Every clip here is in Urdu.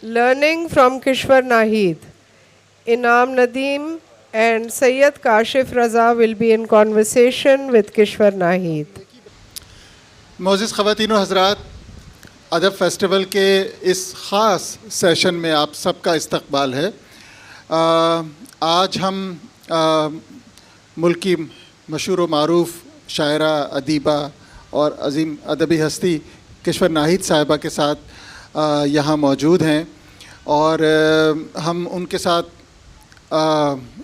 Learning from Kishwar Nahid. Inam Nadeem and Sayyid Kashif Raza will be in conversation with Kishwar Nahid. معزز خواتین و حضرات، ادب فیسٹیول کے اس خاص سیشن میں آپ سب کا استقبال ہے۔ آج ہم ملک کی مشہور و معروف شاعرہ، ادیبہ اور عظیم ادبی ہستی کشور ناہید صاحبہ کے ساتھ یہاں موجود ہیں، اور ہم ان کے ساتھ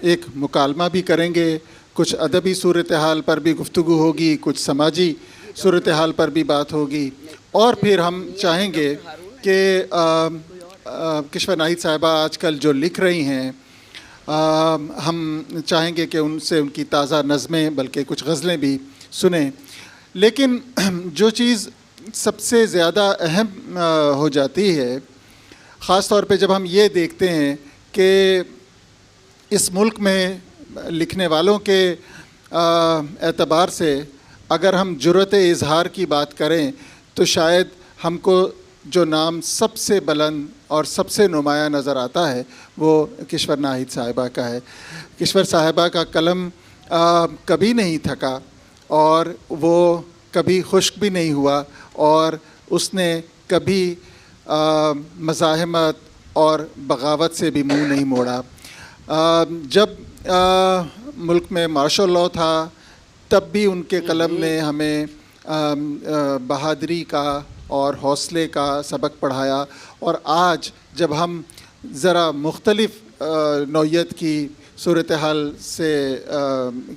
ایک مکالمہ بھی کریں گے۔ کچھ ادبی صورتحال پر بھی گفتگو ہوگی، کچھ سماجی صورتحال پر بھی بات ہوگی، اور پھر ہم چاہیں گے کہ کشور ناہید صاحبہ آج کل جو لکھ رہی ہیں، ہم چاہیں گے کہ ان سے ان کی تازہ نظمیں بلکہ کچھ غزلیں بھی سنیں۔ لیکن جو چیز سب سے زیادہ اہم ہو جاتی ہے، خاص طور پہ جب ہم یہ دیکھتے ہیں کہ اس ملک میں لکھنے والوں کے اعتبار سے اگر ہم جرأت اظہار کی بات کریں تو شاید ہم کو جو نام سب سے بلند اور سب سے نمایاں نظر آتا ہے وہ کشور ناہید صاحبہ کا ہے۔ کشور صاحبہ کا قلم کبھی نہیں تھکا، اور وہ کبھی خشک بھی نہیں ہوا، اور اس نے کبھی مزاحمت اور بغاوت سے بھی منہ نہیں موڑا۔ جب ملک میں مارشل لاء تھا تب بھی ان کے قلم نے ہمیں بہادری کا اور حوصلے کا سبق پڑھایا، اور آج جب ہم ذرا مختلف نوعیت کی صورتحال سے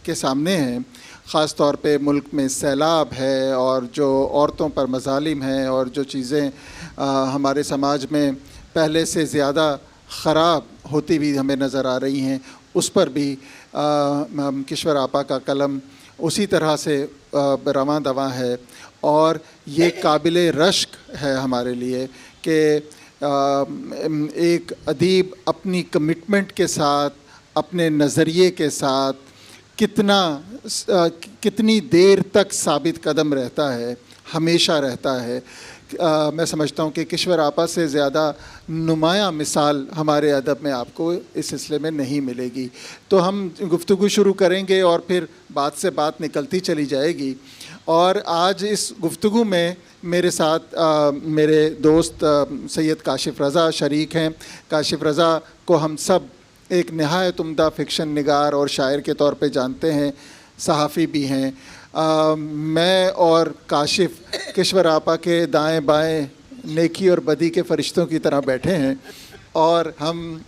کے سامنے ہیں، خاص طور پہ ملک میں سیلاب ہے اور جو عورتوں پر مظالم ہیں اور جو چیزیں ہمارے سماج میں پہلے سے زیادہ خراب ہوتی بھی ہمیں نظر آ رہی ہیں، اس پر بھی کشور آپا کا قلم اسی طرح سے رواں دواں ہے، اور یہ قابل رشک ہے ہمارے لیے کہ ایک ادیب اپنی کمٹمنٹ کے ساتھ، اپنے نظریے کے ساتھ کتنی دیر تک ثابت قدم رہتا ہے، ہمیشہ رہتا ہے۔ میں سمجھتا ہوں کہ کشور آپا سے زیادہ نمایاں مثال ہمارے ادب میں آپ کو اس سلسلے میں نہیں ملے گی۔ تو ہم گفتگو شروع کریں گے اور پھر بات سے بات نکلتی چلی جائے گی، اور آج اس گفتگو میں میرے ساتھ میرے دوست سید کاشف رضا شریک ہیں۔ کاشف رضا کو ہم سب ایک نہایت عمدہ فکشن نگار اور شاعر کے طور پہ جانتے ہیں، صحافی بھی ہیں۔ میں اور کاشف کشور آپا کے دائیں بائیں نیکی اور بدی کے فرشتوں کی طرح بیٹھے ہیں، اور ہم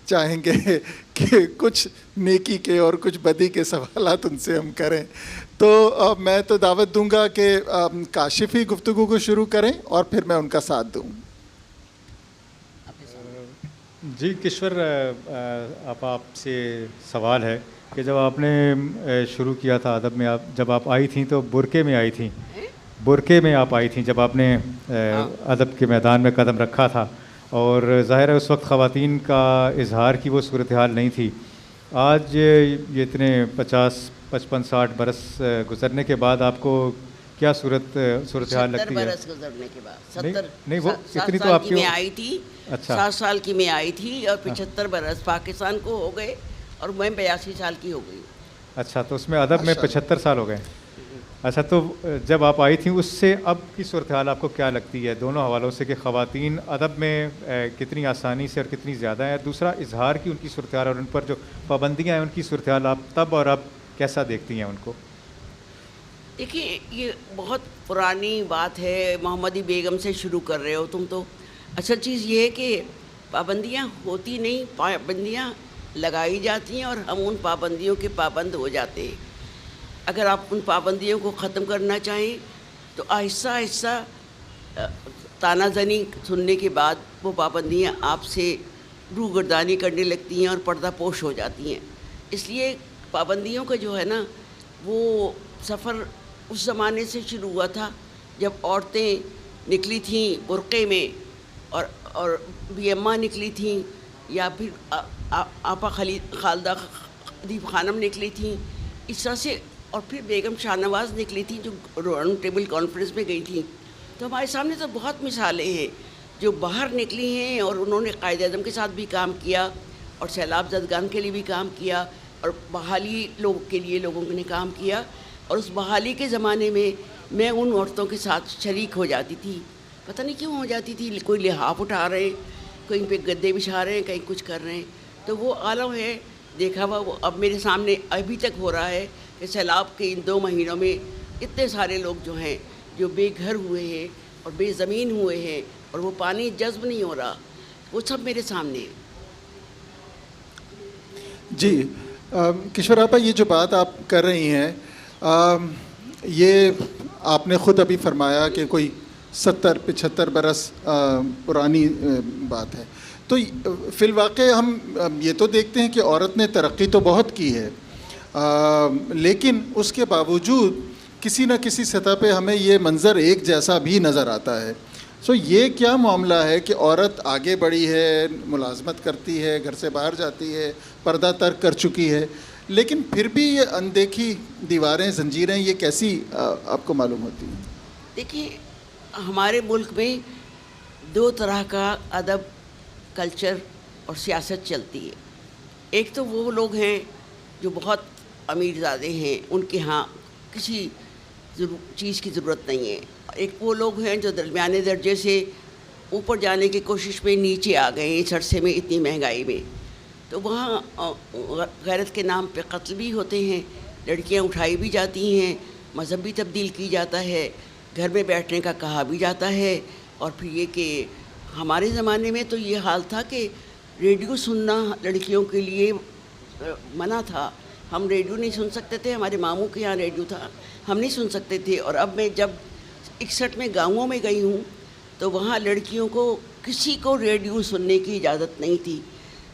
چاہیں گے کہ کچھ نیکی کے اور کچھ بدی کے سوالات ان سے ہم کریں۔ تو میں تو دعوت دوں گا کہ کاشف ہی گفتگو کو شروع کریں اور پھر میں ان کا ساتھ دوں۔ جی کشور آپ سے سوال ہے کہ جب آپ نے شروع کیا تھا ادب میں، جب آپ آئی تھیں تو برقعے میں آئی تھیں، برقعے میں آپ آئی تھیں جب آپ نے ادب کے میدان میں قدم رکھا تھا، اور ظاہر ہے اس وقت خواتین کا اظہار کی وہ صورتحال نہیں تھی۔ آج یہ اتنے 50 55 60 برس گزرنے کے بعد آپ کو کیا صورتحال لگتی ہے؟ 70 برس گزرنے کے بعد، 70 نہیں وہ اتنی تو آپ کی میں آئی تھی، اچھا 7 سال کی میں آئی تھی، اور 75 برس پاکستان کو ہو گئے، اور میں 82 سال کی ہو گئی۔ اچھا، تو اس میں ادب میں 75 سال ہو گئے۔ اچھا، تو جب آپ آئی تھیں اس سے اب کی صورتحال آپ کو کیا لگتی ہے دونوں حوالوں سے، کہ خواتین ادب میں کتنی آسانی سے اور کتنی زیادہ ہیں، دوسرا اظہار کی ان کی صورتحال اور ان پر جو پابندیاں ہیں ان کی صورتحال آپ تب اور اب کیسا دیکھتی ہیں ان کو؟ دیکھیے، یہ بہت پرانی بات ہے، محمدی بیگم سے شروع کر رہے ہو تم تو۔ اصل چیز یہ ہے کہ پابندیاں ہوتی نہیں، پابندیاں لگائی جاتی ہیں، اور ہم ان پابندیوں کے پابند ہو جاتے ہیں۔ اگر آپ ان پابندیوں کو ختم کرنا چاہیں تو آہستہ آہستہ تانا زنی سننے کے بعد وہ پابندیاں آپ سے روگردانی کرنے لگتی ہیں اور پردہ پوش ہو جاتی ہیں۔ اس لیے پابندیوں کا جو ہے نا، وہ سفر اس زمانے سے شروع ہوا تھا جب عورتیں نکلی تھیں برقعے میں، اور بی اماں نکلی تھیں، یا پھر آپا خالدہ ادیب خانم نکلی تھیں، اس طرح سے، اور پھر بیگم شاہ نواز نکلی تھیں جو راؤنڈ ٹیبل کانفرنس میں گئی تھیں۔ تو ہمارے سامنے تو بہت مثالیں ہیں جو باہر نکلی ہیں اور انہوں نے قائد اعظم کے ساتھ بھی کام کیا اور سیلاب زدگان کے لیے بھی کام کیا اور بحالی کے لیے لوگوں نے کام کیا. اور اس بحالی کے زمانے میں ان عورتوں کے ساتھ شریک ہو جاتی تھی. پتہ نہیں کیوں ہو جاتی تھی, کوئی لحاف اٹھا رہے ہیں, کہیں پہ گدے بچھا رہے ہیں, کہیں کچھ کر رہے ہیں. تو وہ عالم ہے دیکھا ہوا, وہ اب میرے سامنے ابھی تک ہو رہا ہے کہ سیلاب کے ان 2 مہینوں میں اتنے سارے لوگ جو ہیں جو بے گھر ہوئے ہیں اور بے زمین ہوئے ہیں اور وہ پانی جذب نہیں ہو رہا, وہ سب میرے سامنے ہے. جی کشور آپا, یہ جو بات آپ کر رہی ہیں یہ آپ نے خود ابھی فرمایا کہ کوئی 70-75 برس پرانی بات ہے. تو فی الواقع ہم یہ تو دیکھتے ہیں کہ عورت نے ترقی تو بہت کی ہے, لیکن اس کے باوجود کسی نہ کسی سطح پہ ہمیں یہ منظر ایک جیسا بھی نظر آتا ہے. سو یہ کیا معاملہ ہے کہ عورت آگے بڑھی ہے, ملازمت کرتی ہے, گھر سے باہر جاتی ہے, پردہ ترک کر چکی ہے, لیکن پھر بھی یہ اندیکھی دیواریں, زنجیریں یہ کیسی آپ کو معلوم ہوتی ہیں؟ دیکھیے, ہمارے ملک میں 2 طرح کا ادب, کلچر اور سیاست چلتی ہے. ایک تو وہ لوگ ہیں جو بہت امیر زادے ہیں, ان کے ہاں کسی چیز کی ضرورت نہیں ہے. ایک وہ لوگ ہیں جو درمیانے درجے سے اوپر جانے کی کوشش میں نیچے آ گئے ہیں اس عرصے میں اتنی مہنگائی میں. تو وہاں غیرت کے نام پہ قتل بھی ہوتے ہیں, لڑکیاں اٹھائی بھی جاتی ہیں, مذہب بھی تبدیل کی جاتا ہے, گھر میں بیٹھنے کا کہا بھی جاتا ہے. اور پھر یہ کہ ہمارے زمانے میں تو یہ حال تھا کہ ریڈیو سننا لڑکیوں کے لیے منع تھا. ہم ریڈیو نہیں سن سکتے تھے, ہمارے ماموں کے یہاں ریڈیو تھا, ہم نہیں سن سکتے تھے. اور اب میں جب 61 میں گاؤں میں گئی ہوں تو وہاں لڑکیوں کو کسی کو ریڈیو سننے کی اجازت نہیں تھی,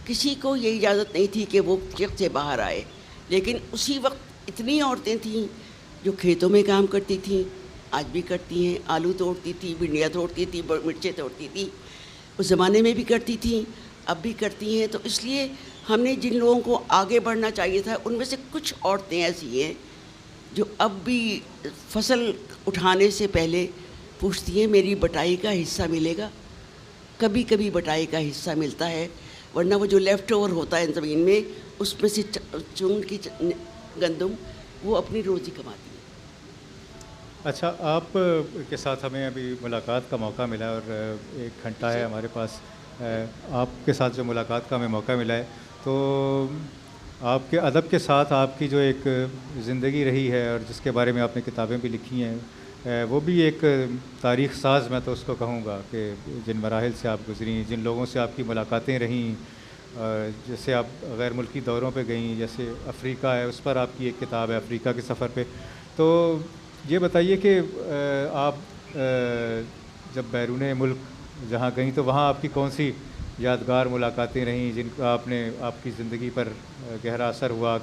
کسی کو یہ اجازت نہیں تھی کہ وہ چک سے باہر آئے. لیکن اسی وقت اتنی عورتیں تھیں جو کھیتوں میں کام کرتی تھیں, آج بھی کرتی ہیں, آلو توڑتی تھی, بھنڈیاں توڑتی تھی, مرچیں توڑتی تھی, اس زمانے میں بھی کرتی تھیں, اب بھی کرتی ہیں. تو اس لیے ہم نے جن لوگوں کو آگے بڑھنا چاہیے تھا ان میں سے کچھ عورتیں ایسی ہیں جو اب بھی فصل اٹھانے سے پہلے پوچھتی ہیں میری بٹائی کا حصہ ملے گا. کبھی کبھی بٹائی کا حصہ ملتا ہے, ورنہ وہ جو لیفٹ اوور ہوتا ہے زمین میں اس میں سے چون کی گندم وہ اپنی روزی کماتی ہے. اچھا, آپ کے ساتھ ہمیں ابھی ملاقات کا موقع ملا اور 1 گھنٹہ ہے ہمارے پاس. آپ کے ساتھ جو ملاقات کا ہمیں موقع ملا ہے تو آپ کے ادب کے ساتھ آپ کی جو ایک زندگی رہی ہے اور جس کے بارے میں آپ نے کتابیں بھی لکھی ہیں, وہ بھی ایک تاریخ ساز میں تو اس کو کہوں گا کہ جن مراحل سے آپ گزری, جن لوگوں سے آپ کی ملاقاتیں رہیں, جیسے آپ غیر ملکی دوروں پہ گئیں, جیسے افریقہ ہے اس پر آپ کی ایک کتاب ہے افریقہ کے سفر پہ. تو یہ بتائیے کہ آپ جب بیرون ملک جہاں گئیں تو وہاں آپ کی کون سی یادگار ملاقاتیں رہیں جن کا آپ کی زندگی پر گہرا اثر ہوا,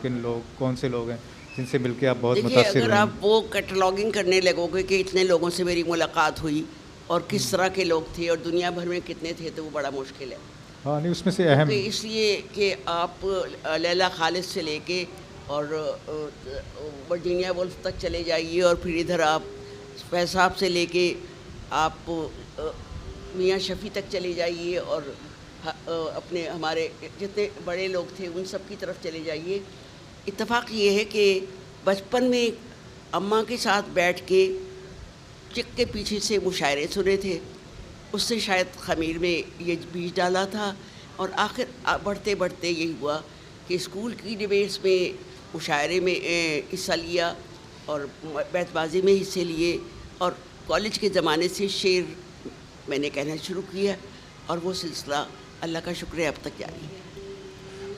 کون سے لوگ ہیں جن سے مل کے آپ بہت متاثر ہوئے؟ اگر آپ وہ کیٹلاگنگ کرنے لگو گے کہ اتنے لوگوں سے میری ملاقات ہوئی اور کس طرح کے لوگ تھے اور دنیا بھر میں کتنے تھے تو وہ بڑا مشکل ہے. ہاں نہیں, اس میں سے اہم اس لیے کہ آپ لیلا خالد سے لے کے اور ورجینیا وولف تک چلے جائیے, اور پھر ادھر آپ فیض صاحب سے لے کے آپ میاں شفیع تک چلے جائیے, اور اپنے ہمارے جتنے بڑے لوگ تھے ان سب کی طرف چلے جائیے. اتفاق یہ ہے کہ بچپن میں اماں کے ساتھ بیٹھ کے چک کے پیچھے سے مشاعرے سنے تھے, اس سے شاید خمیر میں یہ بیج ڈالا تھا, اور آخر بڑھتے بڑھتے یہی ہوا کہ اسکول کی ڈبیٹس میں مشاعرے میں حصہ لیا اور بیت بازی میں حصے لیے, اور کالج کے زمانے سے شعر میں نے کہنا شروع کیا, اور وہ سلسلہ اللہ کا شکر ہے اب تک جاری ہے.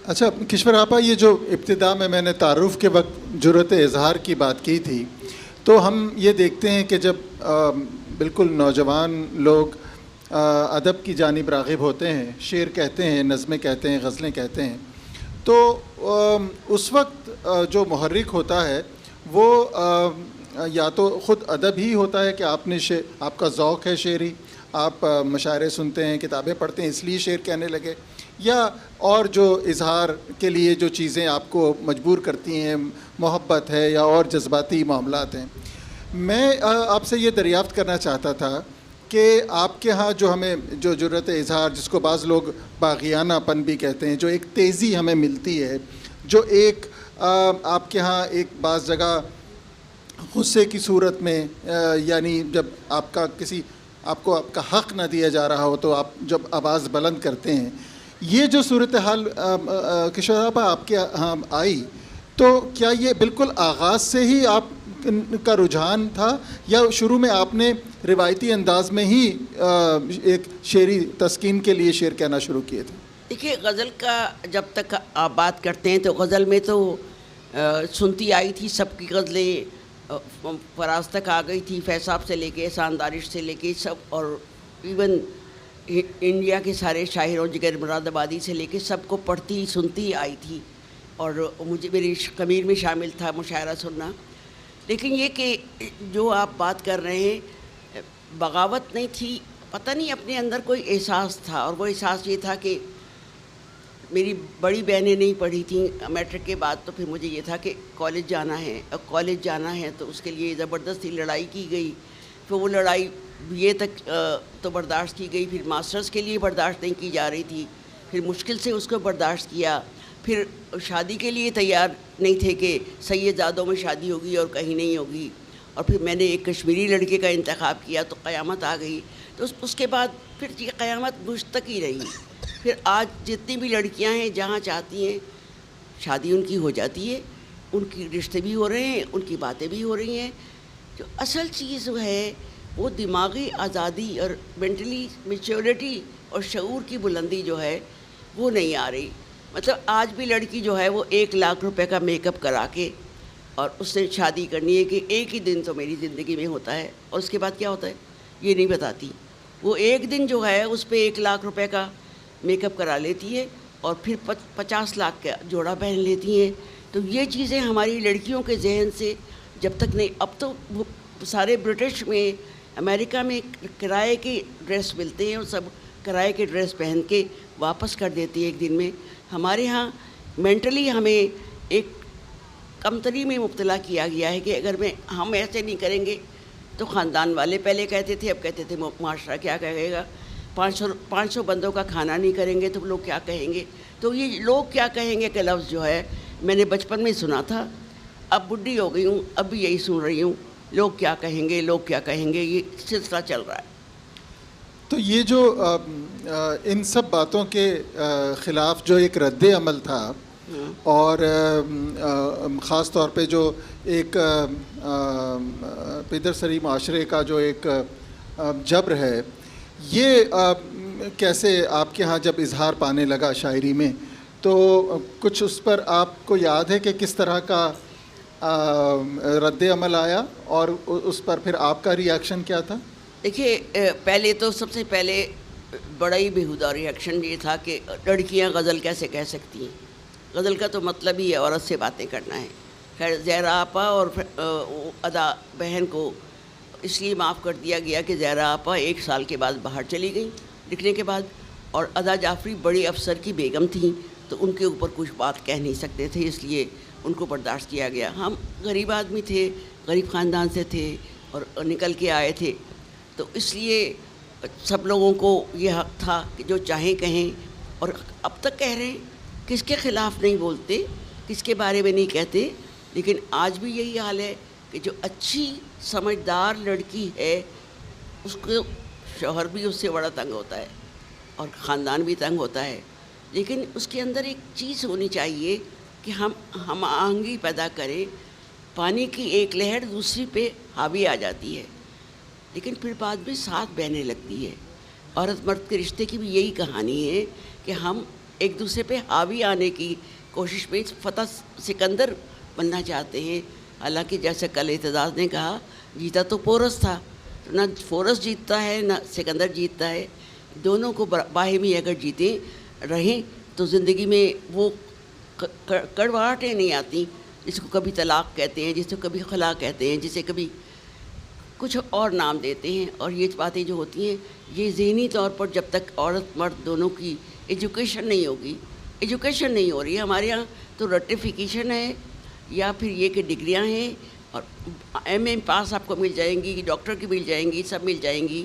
اچھا کشور آپا, یہ جو ابتدا میں نے تعارف کے وقت جرأت اظہار کی بات کی تھی, تو ہم یہ دیکھتے ہیں کہ جب بالکل نوجوان لوگ ادب کی جانب راغب ہوتے ہیں, شعر کہتے ہیں, نظمیں کہتے ہیں, غزلیں کہتے ہیں, تو اس وقت جو محرک ہوتا ہے وہ یا تو خود ادب ہی ہوتا ہے کہ آپ کا ذوق ہے شعری, آپ مشاعرے سنتے ہیں, کتابیں پڑھتے ہیں, اس لیے شعر کہنے لگے, یا اور جو اظہار کے لیے جو چیزیں آپ کو مجبور کرتی ہیں, محبت ہے یا اور جذباتی معاملات ہیں. میں آپ سے یہ دریافت کرنا چاہتا تھا کہ آپ کے ہاں جو ہمیں جو جرأت اظہار، جس کو بعض لوگ باغیانہ پن بھی کہتے ہیں، جو ایک تیزی ہمیں ملتی ہے، جو ایک آپ کے ہاں ایک بعض جگہ غصے کی صورت میں، یعنی جب آپ کو آپ کا حق نہ دیا جا رہا ہو تو آپ جب آواز بلند کرتے ہیں، یہ جو صورتحال کشور آپا آپ کے ہاں آئی، تو کیا یہ بالکل آغاز سے ہی آپ کا رجحان تھا، یا شروع میں آپ نے روایتی انداز میں ہی ایک شعری تسکین کے لیے شعر کہنا شروع کیے تھے؟ دیکھیے، غزل کا جب تک آپ بات کرتے ہیں تو غزل میں تو سنتی آئی تھی، سب کی غزلیں فراز تک آ گئی تھی، فیض صاحب سے لے کے احسان دارش سے لے کے سب، اور ایون انڈیا کے سارے شاعروں جگر مراد آبادی سے لے کے سب کو پڑھتی سنتی آئی تھی، اور مجھے میری ضمیر میں شامل تھا مشاعرہ سننا. لیکن یہ کہ جو آپ بات کر رہے ہیں، بغاوت نہیں تھی، پتہ نہیں اپنے اندر کوئی احساس تھا، اور وہ احساس یہ تھا کہ میری بڑی بہنیں نہیں پڑھی تھیں میٹرک کے بعد، تو پھر مجھے یہ تھا کہ کالج جانا ہے، اور کالج جانا ہے تو اس کے لیے زبردستی لڑائی کی گئی. پھر وہ لڑائی BA تک تو برداشت کی گئی، پھر ماسٹرز کے لیے برداشت نہیں کی جا رہی تھی، پھر مشکل سے اس کو برداشت کیا. پھر شادی کے لیے تیار نہیں تھے کہ سید زادوں میں شادی ہوگی اور کہیں نہیں ہوگی، اور پھر میں نے ایک کشمیری لڑکے کا انتخاب کیا تو قیامت آ گئی. تو اس کے بعد پھر یہ قیامت مجھ تک ہی رہی. پھر آج جتنی بھی لڑکیاں ہیں جہاں چاہتی ہیں شادی ان کی ہو جاتی ہے، ان کی رشتے بھی ہو رہے ہیں، ان کی باتیں بھی ہو رہی ہیں. جو اصل چیز جو ہے وہ دماغی آزادی اور مینٹلی میچورٹی اور شعور کی بلندی جو ہے وہ نہیں آ رہی. مطلب آج بھی لڑکی جو ہے وہ 1 لاکھ روپے کا میک اپ کرا کے اور اس سے شادی کرنی ہے کہ ایک ہی دن تو میری زندگی میں ہوتا ہے، اور اس کے بعد کیا ہوتا ہے یہ نہیں بتاتی. وہ ایک دن جو ہے اس پہ 1 لاکھ روپے کا میک اپ کرا لیتی ہے اور پھر 50 لاکھ کا جوڑا پہن لیتی ہیں. تو یہ چیزیں ہماری لڑکیوں کے ذہن سے جب تک نہیں، اب تو سارے برٹش میں، امریکہ میں کرائے کے ڈریس ملتے ہیں، اور سب کرائے کے ڈریس پہن کے واپس کر دیتی ہے ایک دن میں. ہمارے ہاں مینٹلی ہمیں ایک کمتری میں مبتلا کیا گیا ہے کہ اگر ہم ایسے نہیں کریں گے تو خاندان والے پہلے کہتے تھے، اب کہتے تھے معاشرہ کیا کہے گا. 500 بندوں کا کھانا نہیں کریں گے تو لوگ کیا کہیں گے. تو یہ لوگ کیا کہیں گے کہ لفظ جو ہے میں نے بچپن میں سنا تھا، اب بڈھی ہو گئی ہوں اب بھی یہی سن رہی ہوں، لوگ کیا کہیں گے، لوگ کیا کہیں گے، یہ سلسلہ چل رہا ہے. تو یہ جو ان سب باتوں کے خلاف جو ایک رد عمل تھا، اور خاص طور پہ جو ایک پیدرسری معاشرے کا جو ایک جبر ہے، یہ کیسے آپ کے ہاں جب اظہار پانے لگا شاعری میں، تو کچھ اس پر آپ کو یاد ہے کہ کس طرح کا رد عمل آیا، اور اس پر پھر آپ کا ری ایکشن کیا تھا؟ دیکھیے، پہلے تو سب سے پہلے بڑا ہی بیہودہ ری ایکشن یہ تھا کہ لڑکیاں غزل کیسے کہہ سکتی ہیں. غزل کا تو مطلب ہی عورت سے باتیں کرنا ہے. خیر، زہرا آپا اور ادا بہن کو اس لیے معاف کر دیا گیا کہ زہرا آپا 1 سال کے بعد باہر چلی گئیں لکھنے کے بعد، اور ادا جعفری بڑی افسر کی بیگم تھیں تو ان کے اوپر کچھ بات کہہ نہیں سکتے تھے، اس لیے ان کو برداشت کیا گیا. ہم غریب آدمی تھے، غریب خاندان سے تھے اور نکل کے آئے تھے، تو اس لیے سب لوگوں کو یہ حق تھا کہ جو چاہیں کہیں، اور اب تک کہہ رہے ہیں، کس کے خلاف نہیں بولتے، کس کے بارے میں نہیں کہتے. لیکن آج بھی یہی حال ہے کہ جو اچھی سمجھدار لڑکی ہے اس کو شوہر بھی اس سے بڑا تنگ ہوتا ہے اور خاندان بھی تنگ ہوتا ہے. لیکن اس کے اندر ایک چیز ہونی چاہیے کہ ہم آہنگی پیدا کریں. پانی کی ایک لہر دوسری پہ حاوی آ جاتی ہے، لیکن پھر بعد میں ساتھ بہنے لگتی ہے. عورت مرد کے رشتے کی بھی یہی کہانی ہے کہ ہم ایک دوسرے پہ حاوی آنے کی کوشش میں فتح سکندر بننا چاہتے ہیں. حالانکہ جیسے کل اعتزاز نے کہا، جیتا تو پورس تھا، نہ پورس جیتتا ہے نہ سکندر جیتتا ہے. دونوں کو باہمی اگر جیتے رہیں تو زندگی میں وہ کڑواہٹیں نہیں آتی، جس کو کبھی طلاق کہتے ہیں، جس کو کبھی خلا کہتے ہیں، جسے کبھی کچھ اور نام دیتے ہیں. اور یہ باتیں جو ہوتی ہیں یہ ذہنی طور پر جب تک عورت مرد دونوں کی ایجوکیشن نہیں ہوگی، ایجوکیشن نہیں ہو رہی ہے ہمارے یہاں، تو رٹیفیکیشن ہے یا پھر یہ کہ ڈگریاں ہیں اور ایم اے پاس آپ کو مل جائیں گی، ڈاکٹر کی مل جائیں گی، سب مل جائیں گی.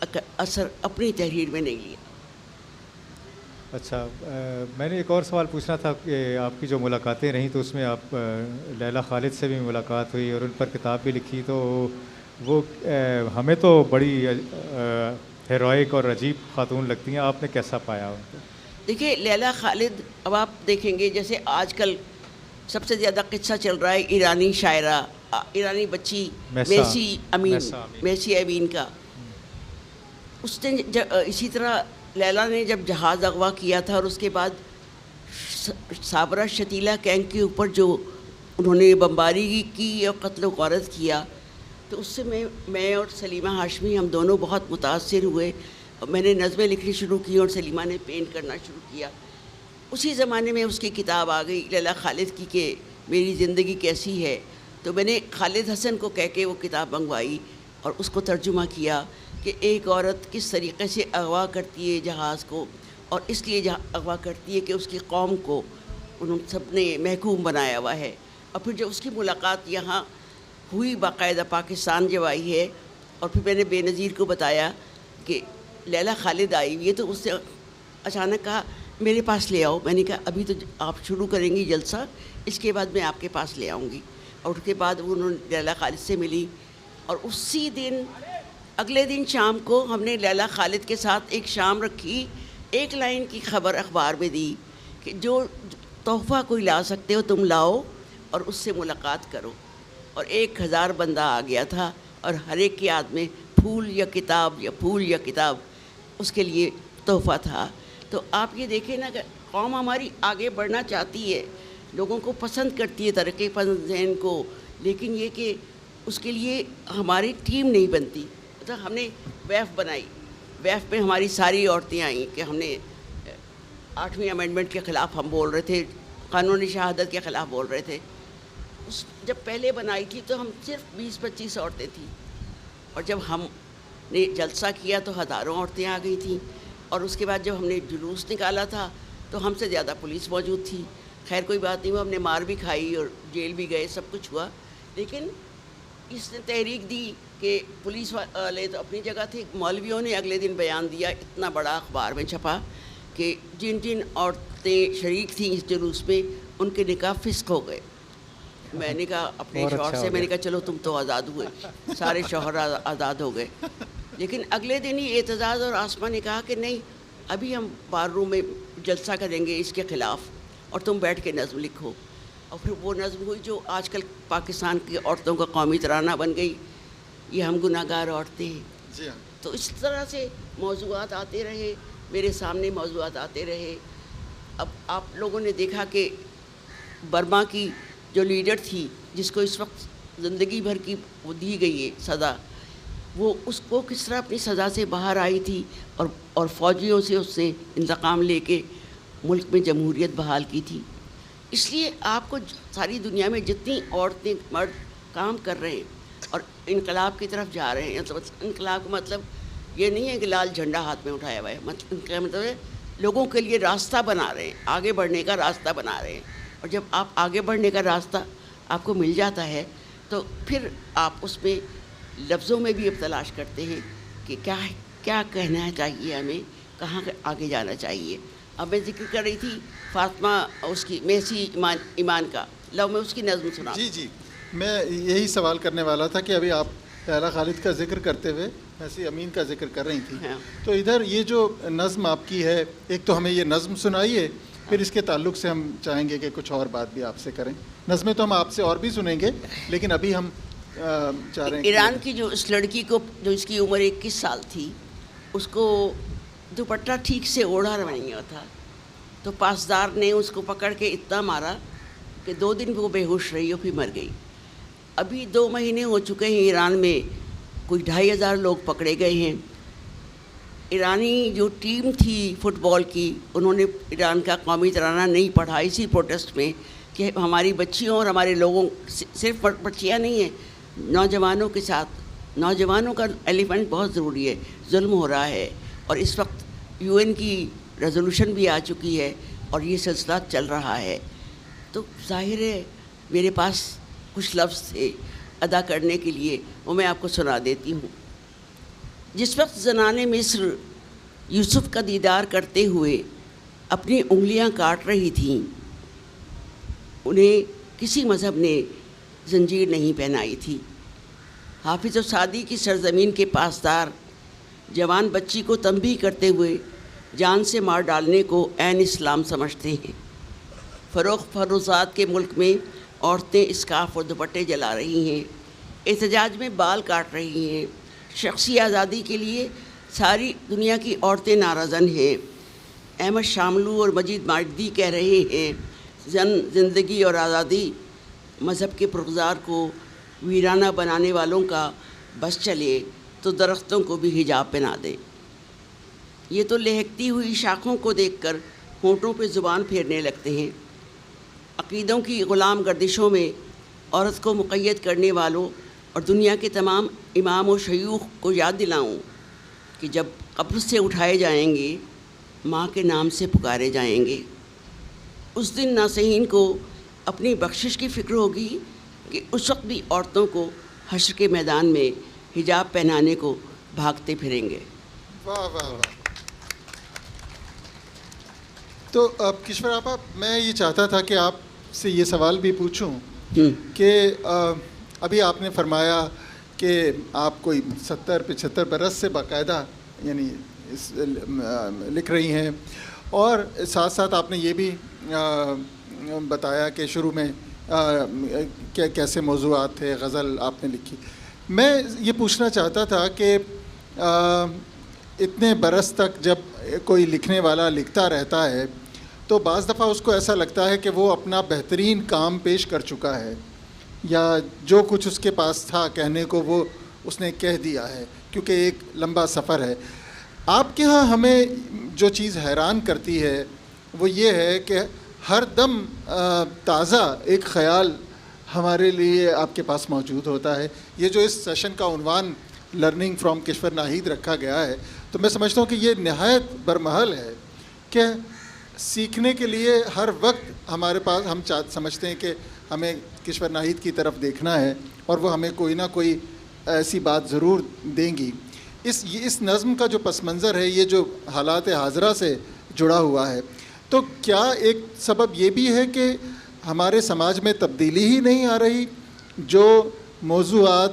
اثر اپنی تحریر میں نہیں لیا. اچھا، میں نے ایک اور سوال پوچھنا تھا کہ آپ کی جو ملاقاتیں رہیں تو اس میں آپ لیلا خالد سے بھی ملاقات ہوئی اور ان پر کتاب بھی لکھی، تو وہ ہمیں تو بڑی ہیروئک اور عجیب خاتون لگتی ہیں. آپ نے کیسا پایا ان کو؟ دیکھیے لیلا خالد، اب آپ دیکھیں گے جیسے آج کل سب سے زیادہ قصہ چل رہا ہے ایرانی شاعرہ، ایرانی بچی میسی امین کا. اس نے اسی طرح لیلا نے جب جہاز اغوا کیا تھا اور اس کے بعد صابرہ شتیلا کینگ کے اوپر جو انہوں نے بمباری کی اور قتل و غارت کیا، تو اس سے میں اور سلیمہ ہاشمی ہم دونوں بہت متاثر ہوئے. میں نے نظمیں لکھنی شروع کی اور سلیمہ نے پینٹ کرنا شروع کیا. اسی زمانے میں اس کی کتاب آ گئی لیلا خالد کی کہ میری زندگی کیسی ہے. تو میں نے خالد حسن کو کہہ کے وہ کتاب منگوائی اور اس کو ترجمہ کیا کہ ایک عورت کس طریقے سے اغوا کرتی ہے جہاز کو، اور اس لیے اغوا کرتی ہے کہ اس کی قوم کو انہوں سب نے محکوم بنایا ہوا ہے. اور پھر جب اس کی ملاقات یہاں ہوئی، باقاعدہ پاکستان جب آئی ہے، اور پھر میں نے بے نظیر کو بتایا کہ لیلا خالد آئی ہوئی ہے، تو اس سے اچانک کہا میرے پاس لے آؤ. میں نے کہا ابھی تو آپ شروع کریں گی جلسہ، اس کے بعد میں آپ کے پاس لے آؤں گی. اور اس کے بعد انہوں نے لیلا خالد سے ملی، اور اسی دن اگلے دن شام کو ہم نے لیلا خالد کے ساتھ ایک شام رکھی. ایک لائن کی خبر اخبار میں دی کہ جو تحفہ کوئی لا سکتے ہو تم لاؤ اور اس سے ملاقات کرو. اور 1000 بندہ آ گیا تھا، اور ہر ایک کے ہاتھ میں پھول یا کتاب اس کے لیے تحفہ تھا. تو آپ یہ دیکھیں نا کہ قوم ہماری آگے بڑھنا چاہتی ہے، لوگوں کو پسند کرتی ہے ترقی پسند ذہن کو، لیکن یہ کہ اس کے لیے ہماری ٹیم نہیں بنتی. مطلب ہم نے ویف بنائی، ویف میں ہماری ساری عورتیں آئیں کہ ہم نے 8ویں امینڈمنٹ کے خلاف ہم بول رہے تھے، قانون شہادت کے خلاف بول رہے تھے. جب پہلے بنائی تھی تو ہم صرف 20-25 عورتیں تھیں، اور جب ہم نے جلسہ کیا تو ہزاروں عورتیں آ گئی تھیں. اور اس کے بعد جب ہم نے جلوس نکالا تھا تو ہم سے زیادہ پولیس موجود تھی. خیر کوئی بات نہیں، وہ ہم نے مار بھی کھائی اور جیل بھی گئے، سب کچھ ہوا. لیکن اس نے تحریک دی کہ پولیس والے تو اپنی جگہ تھے، مولویوں نے اگلے دن بیان دیا، اتنا بڑا اخبار میں چھپا کہ جن عورتیں شریک تھیں اس جلوس میں ان کے نکاح فسخ ہو گئے. میں نے کہا اپنے شوہر سے، میں نے کہا چلو تم تو آزاد ہوئے، سارے شوہر آزاد ہو گئے. لیکن اگلے دن ہی اعتزاز اور آسمہ نے کہا کہ نہیں، ابھی ہم بار روم میں جلسہ کریں گے اس کے خلاف، اور تم بیٹھ کے نظم لکھو. اور پھر وہ نظم ہوئی جو آج کل پاکستان کی عورتوں کا قومی ترانہ بن گئی، یہ ہم گناہ گار عورتیں ہیں. جی ہاں. تو اس طرح سے موضوعات آتے رہے، میرے سامنے موضوعات آتے رہے. اب آپ لوگوں نے دیکھا کہ برما کی جو لیڈر تھی، جس کو اس وقت زندگی بھر کی وہ دی گئی ہے سزا، وہ اس کو کس طرح اپنی سزا سے باہر آئی تھی اور فوجیوں سے اس نے انتقام لے کے ملک میں جمہوریت بحال کی تھی. اس لیے آپ کو ساری دنیا میں جتنی عورتیں مرد کام کر رہے ہیں اور انقلاب کی طرف جا رہے ہیں، انقلاب کا مطلب یہ نہیں ہے کہ لال جھنڈا ہاتھ میں اٹھایا ہوا ہے، مطلب ہے لوگوں کے لیے راستہ بنا رہے ہیں، آگے بڑھنے کا راستہ بنا رہے ہیں. اور جب آپ آگے بڑھنے کا راستہ آپ کو مل جاتا ہے تو پھر آپ اس میں لفظوں میں بھی اب تلاش کرتے ہیں کہ کیا کہنا چاہیے ہمیں، کہاں آگے جانا چاہیے. اب میں ذکر کر رہی تھی فاطمہ اس کی میسی ایمان کا، لو میں اس کی نظم سنا. جی میں یہی سوال کرنے والا تھا کہ ابھی آپ لیلا خالد کا ذکر کرتے ہوئے میسی امین کا ذکر کر رہی تھیں. تو ادھر یہ جو نظم آپ کی ہے، ایک تو ہمیں یہ نظم سنائیے، پھر اس کے تعلق سے ہم چاہیں گے کہ کچھ اور بات بھی آپ سے کریں. نظمیں تو ہم آپ سے اور بھی سنیں گے، لیکن ابھی ہم چاہ رہے ہیں ایران کی جو اس لڑکی کو، جو اس کی عمر 21 سال تھی، اس کو دوپٹہ ٹھیک سے اوڑھا نہیں ہوا تھا، تو پاسدار نے اس کو پکڑ کے اتنا مارا کہ 2 دن وہ بے ہوش رہی اور پھر مر گئی. ابھی 2 مہینے ہو چکے ہیں، ایران میں کوئی 2500 لوگ پکڑے گئے ہیں. ایرانی جو ٹیم تھی فٹ بال کی، انہوں نے ایران کا قومی ترانہ نہیں پڑھا اسی پروٹیسٹ میں کہ ہماری بچیوں اور ہمارے لوگوں، صرف بچیاں نہیں ہیں، نوجوانوں کے ساتھ، نوجوانوں کا ایلیمنٹ بہت ضروری ہے. ظلم ہو رہا ہے، اور اس وقت UN کی ریزولوشن بھی آ چکی ہے اور یہ سلسلہ چل رہا ہے. تو ظاہر ہے میرے پاس کچھ لفظ تھے ادا کرنے کے لیے، وہ میں آپ کو سنا دیتی ہوں. جس وقت زنان مصر یوسف کا دیدار کرتے ہوئے اپنی انگلیاں کاٹ رہی تھیں، انہیں کسی مذہب نے زنجیر نہیں پہنائی تھی۔ حافظ و سعدی کی سرزمین کے پاسدار جوان بچی کو تنبیہ کرتے ہوئے جان سے مار ڈالنے کو عین اسلام سمجھتے ہیں۔ فروخت فروزات کے ملک میں عورتیں اسکارف اور دوپٹے جلا رہی ہیں، احتجاج میں بال کاٹ رہی ہیں، شخصی آزادی کے لیے ساری دنیا کی عورتیں نارضن ہیں۔ احمد شاملو اور مجید ماجدی کہہ رہے ہیں، زندگی اور آزادی مذہب کے پرگزار کو ویرانہ بنانے والوں کا بس چلے تو درختوں کو بھی حجاب پہنا دیں۔ یہ تو لہکتی ہوئی شاخوں کو دیکھ کر ہونٹوں پہ زبان پھیرنے لگتے ہیں۔ عقیدوں کی غلام گردشوں میں عورت کو مقید کرنے والوں اور دنیا کے تمام امام و شیوخ کو یاد دلاؤں کہ جب قبر سے اٹھائے جائیں گے ماں کے نام سے پکارے جائیں گے۔ اس دن ناصحین کو اپنی بخشش کی فکر ہوگی کہ اس وقت بھی عورتوں کو حشر کے میدان میں حجاب پہنانے کو بھاگتے پھریں گے۔ واہ واہ واہ۔ تو کشور آپا، میں یہ چاہتا تھا کہ آپ سے یہ سوال بھی پوچھوں کہ ابھی آپ نے فرمایا کہ آپ کوئی 70-75 برس سے باقاعدہ یعنی لکھ رہی ہیں، اور ساتھ ساتھ آپ نے یہ بھی بتایا کہ شروع میں کیسے موضوعات تھے، غزل آپ نے لکھی۔ میں یہ پوچھنا چاہتا تھا کہ اتنے برس تک جب کوئی لکھنے والا لکھتا رہتا ہے تو بعض دفعہ اس کو ایسا لگتا ہے کہ وہ اپنا بہترین کام پیش کر چکا ہے، یا جو کچھ اس کے پاس تھا کہنے کو وہ اس نے کہہ دیا ہے، کیونکہ ایک لمبا سفر ہے۔ آپ کے ہاں ہمیں جو چیز حیران کرتی ہے وہ یہ ہے کہ ہر دم تازہ ایک خیال ہمارے لیے آپ کے پاس موجود ہوتا ہے۔ یہ جو اس سیشن کا عنوان لرننگ فرام کشور ناہید رکھا گیا ہے، تو میں سمجھتا ہوں کہ یہ نہایت برمحل ہے کہ سیکھنے کے لیے ہر وقت ہمارے پاس، ہم سمجھتے ہیں کہ ہمیں کشور ناہید کی طرف دیکھنا ہے اور وہ ہمیں کوئی نہ کوئی ایسی بات ضرور دیں گی۔ اس نظم کا جو پس منظر ہے، یہ جو حالات حاضرہ سے جڑا ہوا ہے، تو کیا ایک سبب یہ بھی ہے کہ ہمارے سماج میں تبدیلی ہی نہیں آ رہی؟ جو موضوعات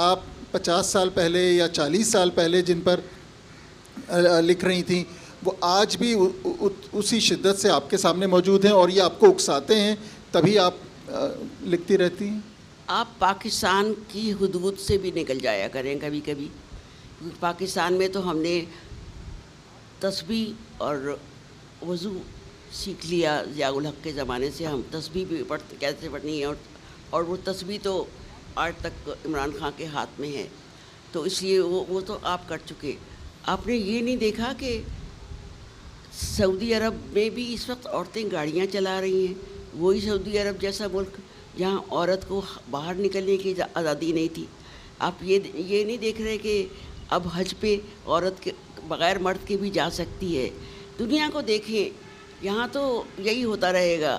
آپ 50 سال پہلے یا 40 سال پہلے جن پر لکھ رہی تھیں، وہ آج بھی اسی شدت سے آپ کے سامنے موجود ہیں اور یہ آپ کو اکساتے ہیں، تبھی آپ لکھتی رہتی ہیں؟ آپ پاکستان کی حدود سے بھی نکل جایا کریں کبھی کبھی۔ پاکستان میں تو ہم نے تسبیح اور وضو سیکھ لیا، ضیاء الحق کے زمانے سے ہم تسبیح بھی کیسے پڑھنی ہے، اور وہ تسبیح تو آج تک عمران خان کے ہاتھ میں ہے، تو اس لیے وہ تو آپ کر چکے۔ آپ نے یہ نہیں دیکھا کہ سعودی عرب میں بھی اس وقت عورتیں گاڑیاں چلا رہی ہیں، وہی سعودی عرب جیسا ملک جہاں عورت کو باہر نکلنے کی آزادی نہیں تھی۔ آپ یہ نہیں دیکھ رہے کہ اب حج پہ عورت کے بغیر مرد کے بھی جا سکتی ہے۔ دنیا کو دیکھیں، یہاں تو یہی ہوتا رہے گا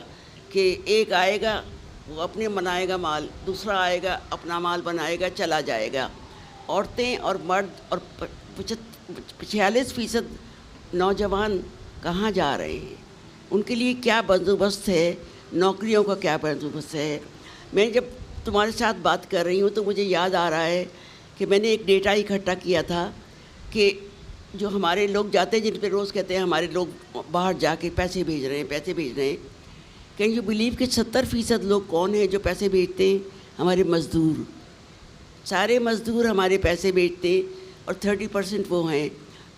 کہ ایک آئے گا وہ اپنے بنائے گا مال، دوسرا آئے گا اپنا مال بنائے گا، چلا جائے گا۔ عورتیں اور مرد اور 46% نوجوان کہاں جا رہے ہیں؟ ان کے لیے کیا بندوبست ہے؟ نوکریوں کا کیا بندوبست ہے؟ میں جب تمہارے ساتھ بات کر رہی ہوں تو مجھے یاد آ رہا ہے کہ میں نے ایک ڈیٹا اکٹھا کیا تھا کہ جو ہمارے لوگ جاتے ہیں، جن پہ روز کہتے ہیں ہمارے لوگ باہر جا کے پیسے بھیج رہے ہیں، کین یو بلیو کہ 70% لوگ کون ہیں جو پیسے بھیجتے ہیں؟ ہمارے مزدور۔ سارے مزدور ہمارے پیسے بھیجتے ہیں، اور 30% وہ ہیں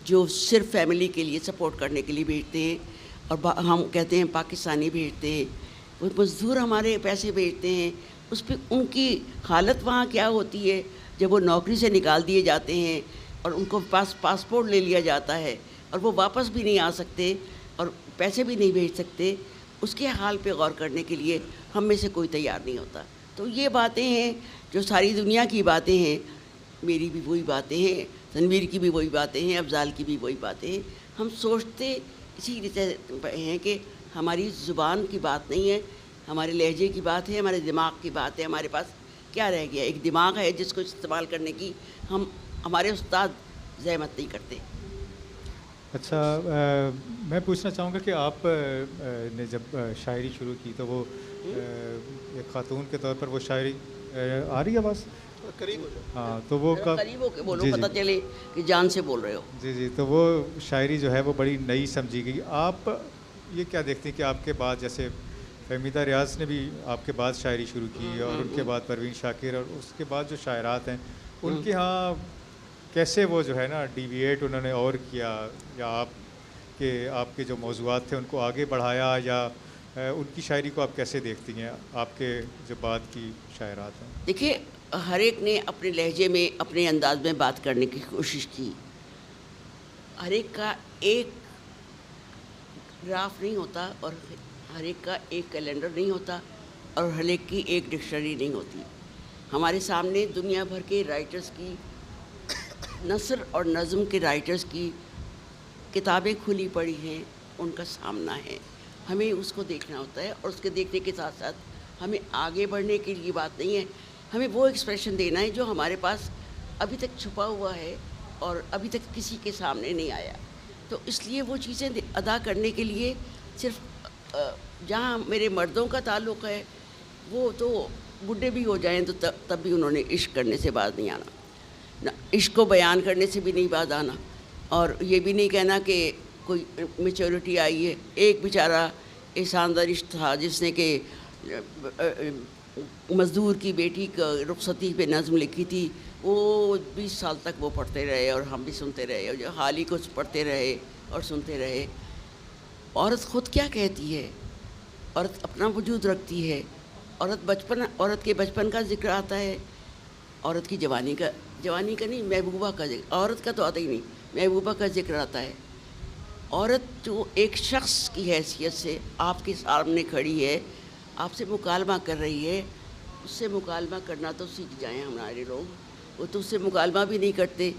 جو صرف فیملی کے لیے سپورٹ کرنے کے لیے بھیجتے ہیں، اور ہم کہتے ہیں پاکستانی بھیجتے ہیں۔ وہ مزدور ہمارے پیسے بھیجتے ہیں، اس پہ ان کی حالت وہاں کیا ہوتی ہے جب وہ نوکری سے نکال دیے جاتے ہیں اور ان کو پاسپورٹ لے لیا جاتا ہے اور وہ واپس بھی نہیں آ سکتے اور پیسے بھی نہیں بھیج سکتے۔ اس کے حال پہ غور کرنے کے لیے ہم میں سے کوئی تیار نہیں ہوتا۔ تو یہ باتیں ہیں جو ساری دنیا کی باتیں ہیں، میری بھی وہی باتیں ہیں، تنویر کی بھی وہی باتیں ہیں، افضال کی بھی وہی باتیں ہیں۔ ہم سوچتے اسی لیے ہیں کہ ہماری زبان کی بات نہیں ہے، ہمارے لہجے کی بات ہے، ہمارے دماغ کی بات ہے۔ ہمارے پاس کیا رہ گیا؟ ایک دماغ ہے جس کو استعمال کرنے کی ہمارے استاد زحمت نہیں کرتے. اچھا میں پوچھنا چاہوں گا کہ آپ نے جب شاعری شروع کی تو وہ ایک خاتون کے طور پر وہ شاعری آ رہی ہے آواز قریب ہو جائے. ہاں تو وہ قریب ہو کے بولو, جی پتہ چلے کہ جان سے بول رہے ہو. جی تو وہ شاعری جو ہے وہ بڑی نئی سمجھی گئی. آپ یہ کیا دیکھتے ہیں کہ آپ کے بعد جیسے فہمیدہ ریاض نے بھی آپ کے بعد شاعری شروع کی اور ان کے بعد پروین شاکر اور اس کے بعد جو شاعرات ہیں ان کے ہاں کیسے وہ جو ہے نا ڈیویٹ انہوں نے اور کیا, یا آپ کے جو موضوعات تھے ان کو آگے بڑھایا, یا ان کی شاعری کو آپ کیسے دیکھتی ہیں آپ کے جو بعد کی شاعرات ہیں؟ دیکھیے ہر ایک نے اپنے لہجے میں اپنے انداز میں بات کرنے کی کوشش کی. ہر ایک کا ایک گراف نہیں ہوتا اور ہر ایک کا ایک کیلنڈر نہیں ہوتا اور ہر ایک کی ایک ڈکشنری نہیں ہوتی. ہمارے سامنے دنیا بھر کے رائٹرز کی, نثر اور نظم کے رائٹرز کی کتابیں کھلی پڑی ہیں, ان کا سامنا ہے. ہمیں اس کو دیکھنا ہوتا ہے اور اس کے دیکھنے کے ساتھ ساتھ ہمیں آگے بڑھنے کے لیے بات نہیں ہے, ہمیں وہ ایکسپریشن دینا ہے جو ہمارے پاس ابھی تک چھپا ہوا ہے اور ابھی تک کسی کے سامنے نہیں آیا. تو اس لیے وہ چیزیں ادا کرنے کے لیے صرف جہاں میرے مردوں کا تعلق ہے وہ تو بڈھے بھی ہو جائیں تو تب بھی انہوں نے عشق کرنے سے باز نہیں آنا, عشق کو بیان کرنے سے بھی نہیں باز آنا, اور یہ بھی نہیں کہنا کہ کوئی میچورٹی آئی ہے. ایک بیچارہ احسان دارش تھا جس نے کہ مزدور کی بیٹی کا رخصتی پہ نظم لکھی تھی, وہ 20 سال تک وہ پڑھتے رہے اور ہم بھی سنتے رہے, اور جو حال ہی کچھ پڑھتے رہے اور سنتے رہے. عورت خود کیا کہتی ہے, عورت اپنا وجود رکھتی ہے. عورت کے بچپن کا ذکر آتا ہے, عورت کی جوانی کا نہیں, محبوبہ کا ذکر, عورت کا تو آتا ہی نہیں, محبوبہ کا ذکر آتا ہے. عورت جو ایک شخص کی حیثیت سے آپ کے سامنے کھڑی ہے, آپ سے مکالمہ کر رہی ہے, اس سے مکالمہ کرنا تو سیکھ جائیں ہمارے لوگ. وہ تو اس سے مکالمہ بھی نہیں کرتے,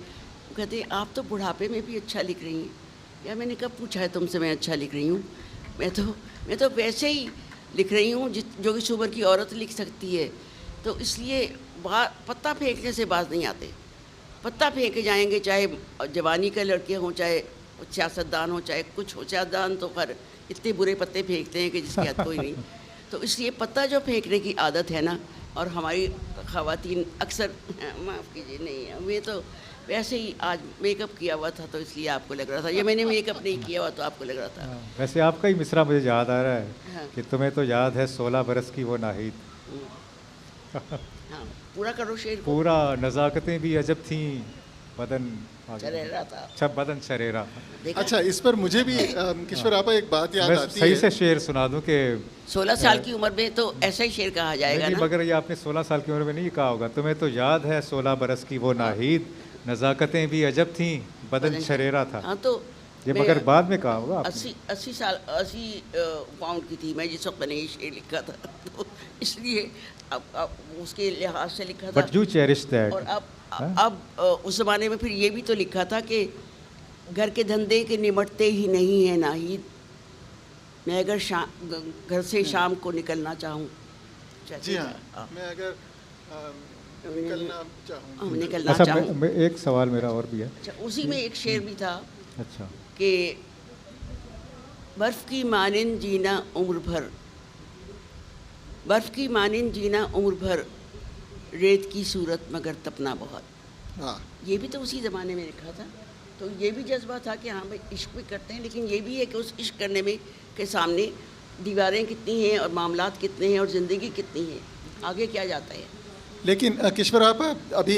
کہتے ہیں آپ تو بڑھاپے میں بھی اچھا لکھ رہی ہیں. یا میں نے کب پوچھا ہے تم سے میں اچھا لکھ رہی ہوں؟ میں تو ویسے ہی لکھ رہی ہوں جو کہ عمر کی عورت لکھ سکتی ہے. تو اس لیے پتہ پھینکنے سے باز نہیں آتے. پتہ پھینکے جائیں گے, چاہے جوانی کے لڑکے ہوں, چاہے سیاستدان ہوں, چاہے کچھ ہو. سیاستدان تو خیر اتنے برے پتے پھینکتے ہیں کہ جس کی حد کوئی نہیں. تو اس لیے پتہ جو پھینکنے کی عادت ہے نا, اور ہماری خواتین اکثر معاف کیجیے نہیں, ہمیں تو ویسے ہی آج میک اپ کیا ہوا تھا تو اس لیے آپ کو لگ رہا تھا, یہ میں نے میک اپ نہیں کیا ہوا تو آپ کو لگ رہا تھا. ویسے آپ کا ہی مصرع مجھے یاد آ رہا ہے کہ تمہیں تو یاد ہے 16 برس کی وہ ناہید. ہاں پورا کرو شعر. پورا نزاکتیں بھی عجب تھیں, بدن شریرا تھا. اچھا بدن شریرا. اچھا اس پر مجھے بھی کشور آپا ایک بات یاد آتی ہے. صحیح سے شعر سنا دوں کہ 16 سال کی عمر میں تو ایسا ہی شعر کہا جائے گا نا. مگر یہ آپ نے 16 سال کی عمر میں نہیں کہا ہوگا. تمہیں تو یاد ہے 16 برس کی وہ ناہید, نزاکتیں بھی عجب تھیں, بدن شریرا تھا. ہاں تو یہ مگر بعد میں کہا ہوگا. 80 پاؤنڈ کی تھی میں جس وقت میں نے یہ شعر لکھا تھا, تو اس لیے اب اس کے لحاظ سے لکھا تھا. But you cherished that. اور اب اس زمانے میں پھر یہ بھی تو لکھا تھا کہ گھر کے دھندے کے نمٹتے ہی نہیں ہیں ناہید, میں اگر گھر سے شام کو نکلنا چاہوں. جی ہاں, میں اگر نکلنا اچھا چاہوں. ایک سوال میرا اور بھی ہے. اسی میں ایک شعر بھی تھا اچھا کہ برف کی مانند جینا عمر بھر, برف کی مانند جینا عمر بھر, ریت کی صورت مگر تپنا بہت. یہ بھی تو اسی زمانے میں لکھا تھا. تو یہ بھی جذبہ تھا کہ ہاں بھائی عشق بھی کرتے ہیں, لیکن یہ بھی ہے کہ اس عشق کرنے میں کے سامنے دیواریں کتنی ہیں اور معاملات کتنے ہیں اور زندگی کتنی ہے, آگے کیا جاتا ہے. لیکن کشور آپا ابھی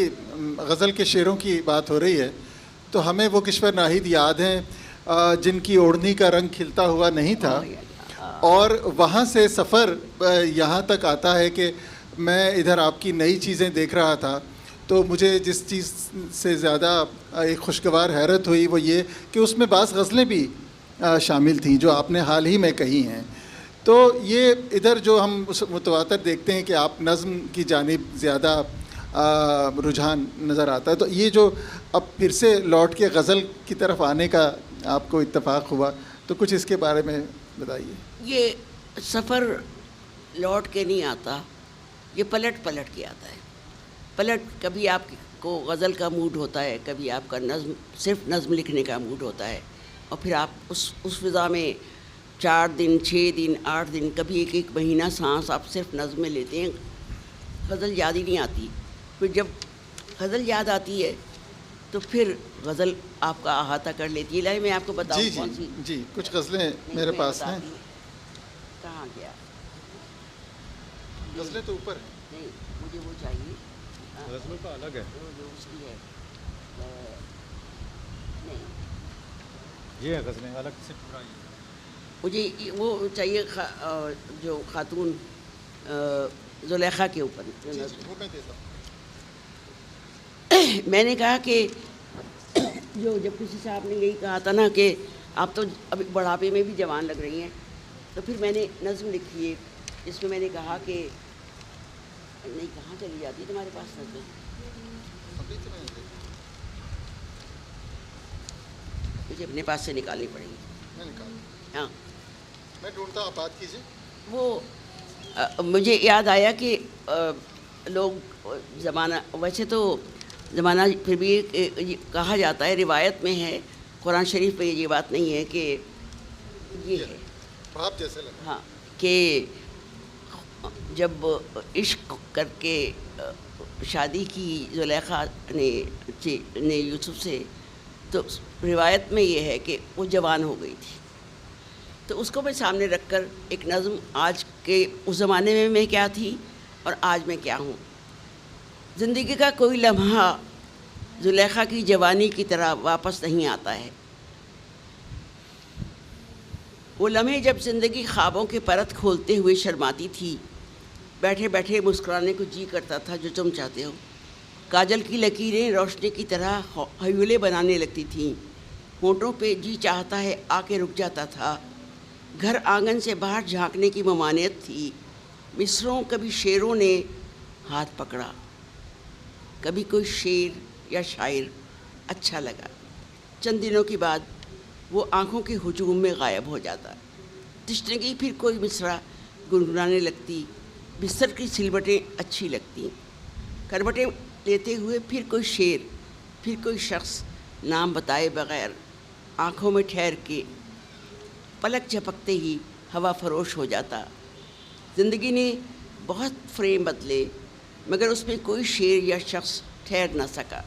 غزل کے شعروں کی بات ہو رہی ہے تو ہمیں وہ کشور ناہید یاد ہیں جن کی اوڑھنی کا رنگ کھلتا ہوا نہیں تھا, اور وہاں سے سفر یہاں تک آتا ہے کہ میں ادھر آپ کی نئی چیزیں دیکھ رہا تھا تو مجھے جس چیز سے زیادہ ایک خوشگوار حیرت ہوئی وہ یہ کہ اس میں بعض غزلیں بھی شامل تھیں جو آپ نے حال ہی میں کہی ہیں. تو یہ ادھر جو ہم متواتر دیکھتے ہیں کہ آپ نظم کی جانب زیادہ رجحان نظر آتا ہے, تو یہ جو اب پھر سے لوٹ کے غزل کی طرف آنے کا آپ کو اتفاق ہوا تو کچھ اس کے بارے میں بتائیے. یہ سفر لوٹ کے نہیں آتا, یہ پلٹ کے آتا ہے. پلٹ کبھی آپ کو غزل کا موڈ ہوتا ہے، کبھی آپ کا نظم صرف نظم لکھنے کا موڈ ہوتا ہے، اور پھر آپ اس فضا میں 4 دن 6 دن 8 دن کبھی ایک مہینہ سانس آپ صرف نظم میں لیتے ہیں، غزل یاد ہی نہیں آتی. پھر جب غزل یاد آتی ہے تو پھر غزل آپ کا احاطہ کر لیتی ہے. لائے میں آپ کو بتاؤں جی کون سی. جی جی کچھ غزلیں میرے میں پاس ہیں. بتاتی ہوں. کہاں گیا؟ غزلیں تو اوپر ہیں. نہیں مجھے وہ چاہیے غزلوں کا الگ ہے. جو اس کی ہے نہیں، یہ ہے غزلیں الگ سے پورا. مجھے وہ چاہیے جو خاتون زلیخا کے اوپر. جی جی وہ میں دیتا ہوں. میں نے کہا کہ جب کسی صاحب نے یہی کہا تھا نا کہ آپ تو ابھی بڑھاپے میں بھی جوان لگ رہی ہیں، تو پھر میں نے نظم لکھی ہے جس میں میں نے کہا کہ نہیں کہاں چلی جاتی تمہارے پاس نظم؟ مجھے اپنے پاس سے نکالنی پڑیں گی. میں نکال ہاں میں ڈھونڈتا ہوں، آپ بات کیجیے. وہ مجھے یاد آیا کہ لوگ زمانہ، ویسے تو زمانہ پھر بھی کہا جاتا ہے، روایت میں ہے، قرآن شریف میں یہ بات نہیں ہے کہ یہ ہے. آپ جیسے لگا. ہاں کہ جب عشق کر کے شادی کی زلیخا نے یوسف سے، تو روایت میں یہ ہے کہ وہ جوان ہو گئی تھی. تو اس کو میں سامنے رکھ کر ایک نظم، آج کے اس زمانے میں کیا تھی اور آج میں کیا ہوں. زندگی کا کوئی لمحہ زلیخا کی جوانی کی طرح واپس نہیں آتا ہے. وہ لمحے جب زندگی خوابوں کے پرت کھولتے ہوئے شرماتی تھی، بیٹھے بیٹھے مسکرانے کو جی کرتا تھا جو تم چاہتے ہو. کاجل کی لکیریں روشنی کی طرح حیولے بنانے لگتی تھیں. ہونٹوں پہ جی چاہتا ہے آ کے رک جاتا تھا. گھر آنگن سے باہر جھانکنے کی ممانعت تھی. مصروں کبھی شیروں نے ہاتھ پکڑا، کبھی کوئی شعر یا شاعر اچھا لگا. چند دنوں کے بعد وہ آنکھوں کے ہجوم میں غائب ہو جاتا. تشنگی پھر کوئی مصرع گنگنانے لگتی. بستر کی سلوٹیں اچھی لگتی. کروٹیں لیتے ہوئے پھر کوئی شعر، پھر کوئی شخص نام بتائے بغیر آنکھوں میں ٹھہر کے پلک جھپکتے ہی ہوا فروش ہو جاتا. زندگی نے بہت فریم بدلے مگر اس میں کوئی شعر یا شخص ٹھہر نہ سکا.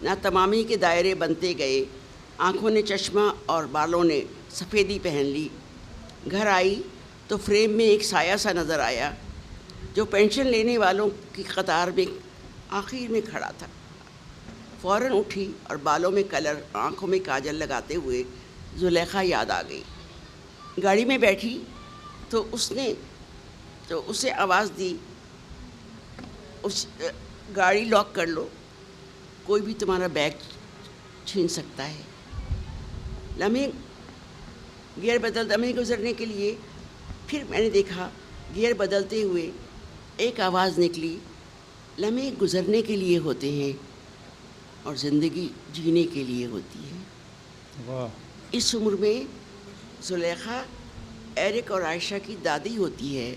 نہ تمامی کے دائرے بنتے گئے. آنکھوں نے چشمہ اور بالوں نے سفیدی پہن لی. گھر آئی تو فریم میں ایک سایہ سا نظر آیا جو پینشن لینے والوں کی قطار میں آخر میں کھڑا تھا. فوراً اٹھی اور بالوں میں کلر، آنکھوں میں کاجل لگاتے ہوئے زلیخا یاد آ گئی. گاڑی میں بیٹھی تو اسے آواز دی، گاڑی لاک کر لو، کوئی بھی تمہارا بیگ چھین سکتا ہے. لمحے گیئر بدلتے گزرنے کے لیے پھر میں نے دیکھا گیئر بدلتے ہوئے ایک آواز نکلی، لمحے گزرنے کے لیے ہوتے ہیں اور زندگی جینے کے لیے ہوتی ہے. واہ. اس عمر میں زلیخا ایرک اور عائشہ کی دادی ہوتی ہے،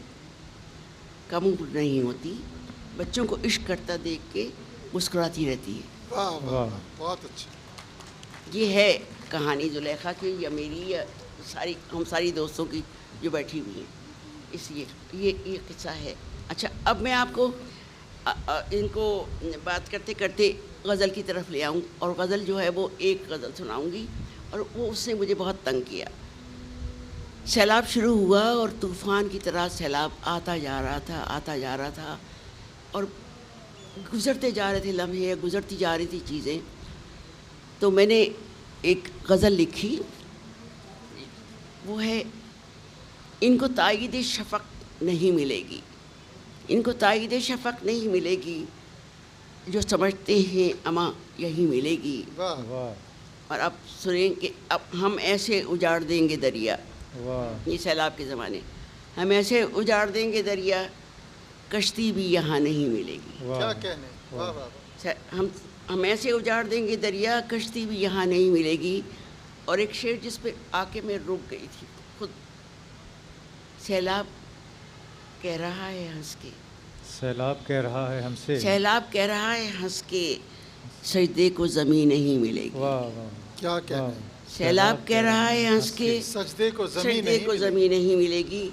کم عمر نہیں ہوتی. بچوں کو عشق کرتا دیکھ کے مسکراتی رہتی ہے. واہ واہ بہت اچھا. یہ ہے کہانی زلیخا کی، یا میری یا ہم ساری دوستوں کی جو بیٹھی ہوئی ہیں. اس یہ قصہ ہے. اچھا اب میں آپ کو ان کو بات کرتے کرتے غزل کی طرف لے آؤں، اور غزل جو ہے وہ ایک غزل سناؤں گی، اور وہ اس نے مجھے بہت تنگ کیا. سیلاب شروع ہوا اور طوفان کی طرح سیلاب آتا جا رہا تھا اور گزرتے جا رہے تھے لمحے، گزرتی جا رہی تھی چیزیں. تو میں نے ایک غزل لکھی، وہ ہے ان کو تائید شفق نہیں ملے گی. ان کو تائید شفق نہیں ملے گی، جو سمجھتے ہیں اما یہی ملے گی. واہ واہ. اور اب سنیں کہ اب ہم ایسے اجاڑ دیں گے دریا. واہ. یہ سیلاب کے زمانے. ہم ایسے اجاڑ دیں گے دریا، کشتی بھی یہاں نہیں ملے گی. کیا کہنے. واہ واہ. ہم ایسے اجاڑ دیں گے دریا، کشتی بھی یہاں نہیں ملے گی. اور ایک شعر جس پہ آ کے میں رک گئی تھی خود. سیلاب کہہ رہا ہے ہنس کے، سیلاب کہہ رہا ہے ہم سے، سیلاب کہہ رہا ہے ہنس کے، سجدے کو زمین نہیں ملے گی. واہ واہ کیا کہنا ہے؟ سیلاب کہہ رہا ہے ہنس کے سجدے کو زمین سجدے نہیں کو ملے. زمین نہیں ملے گی.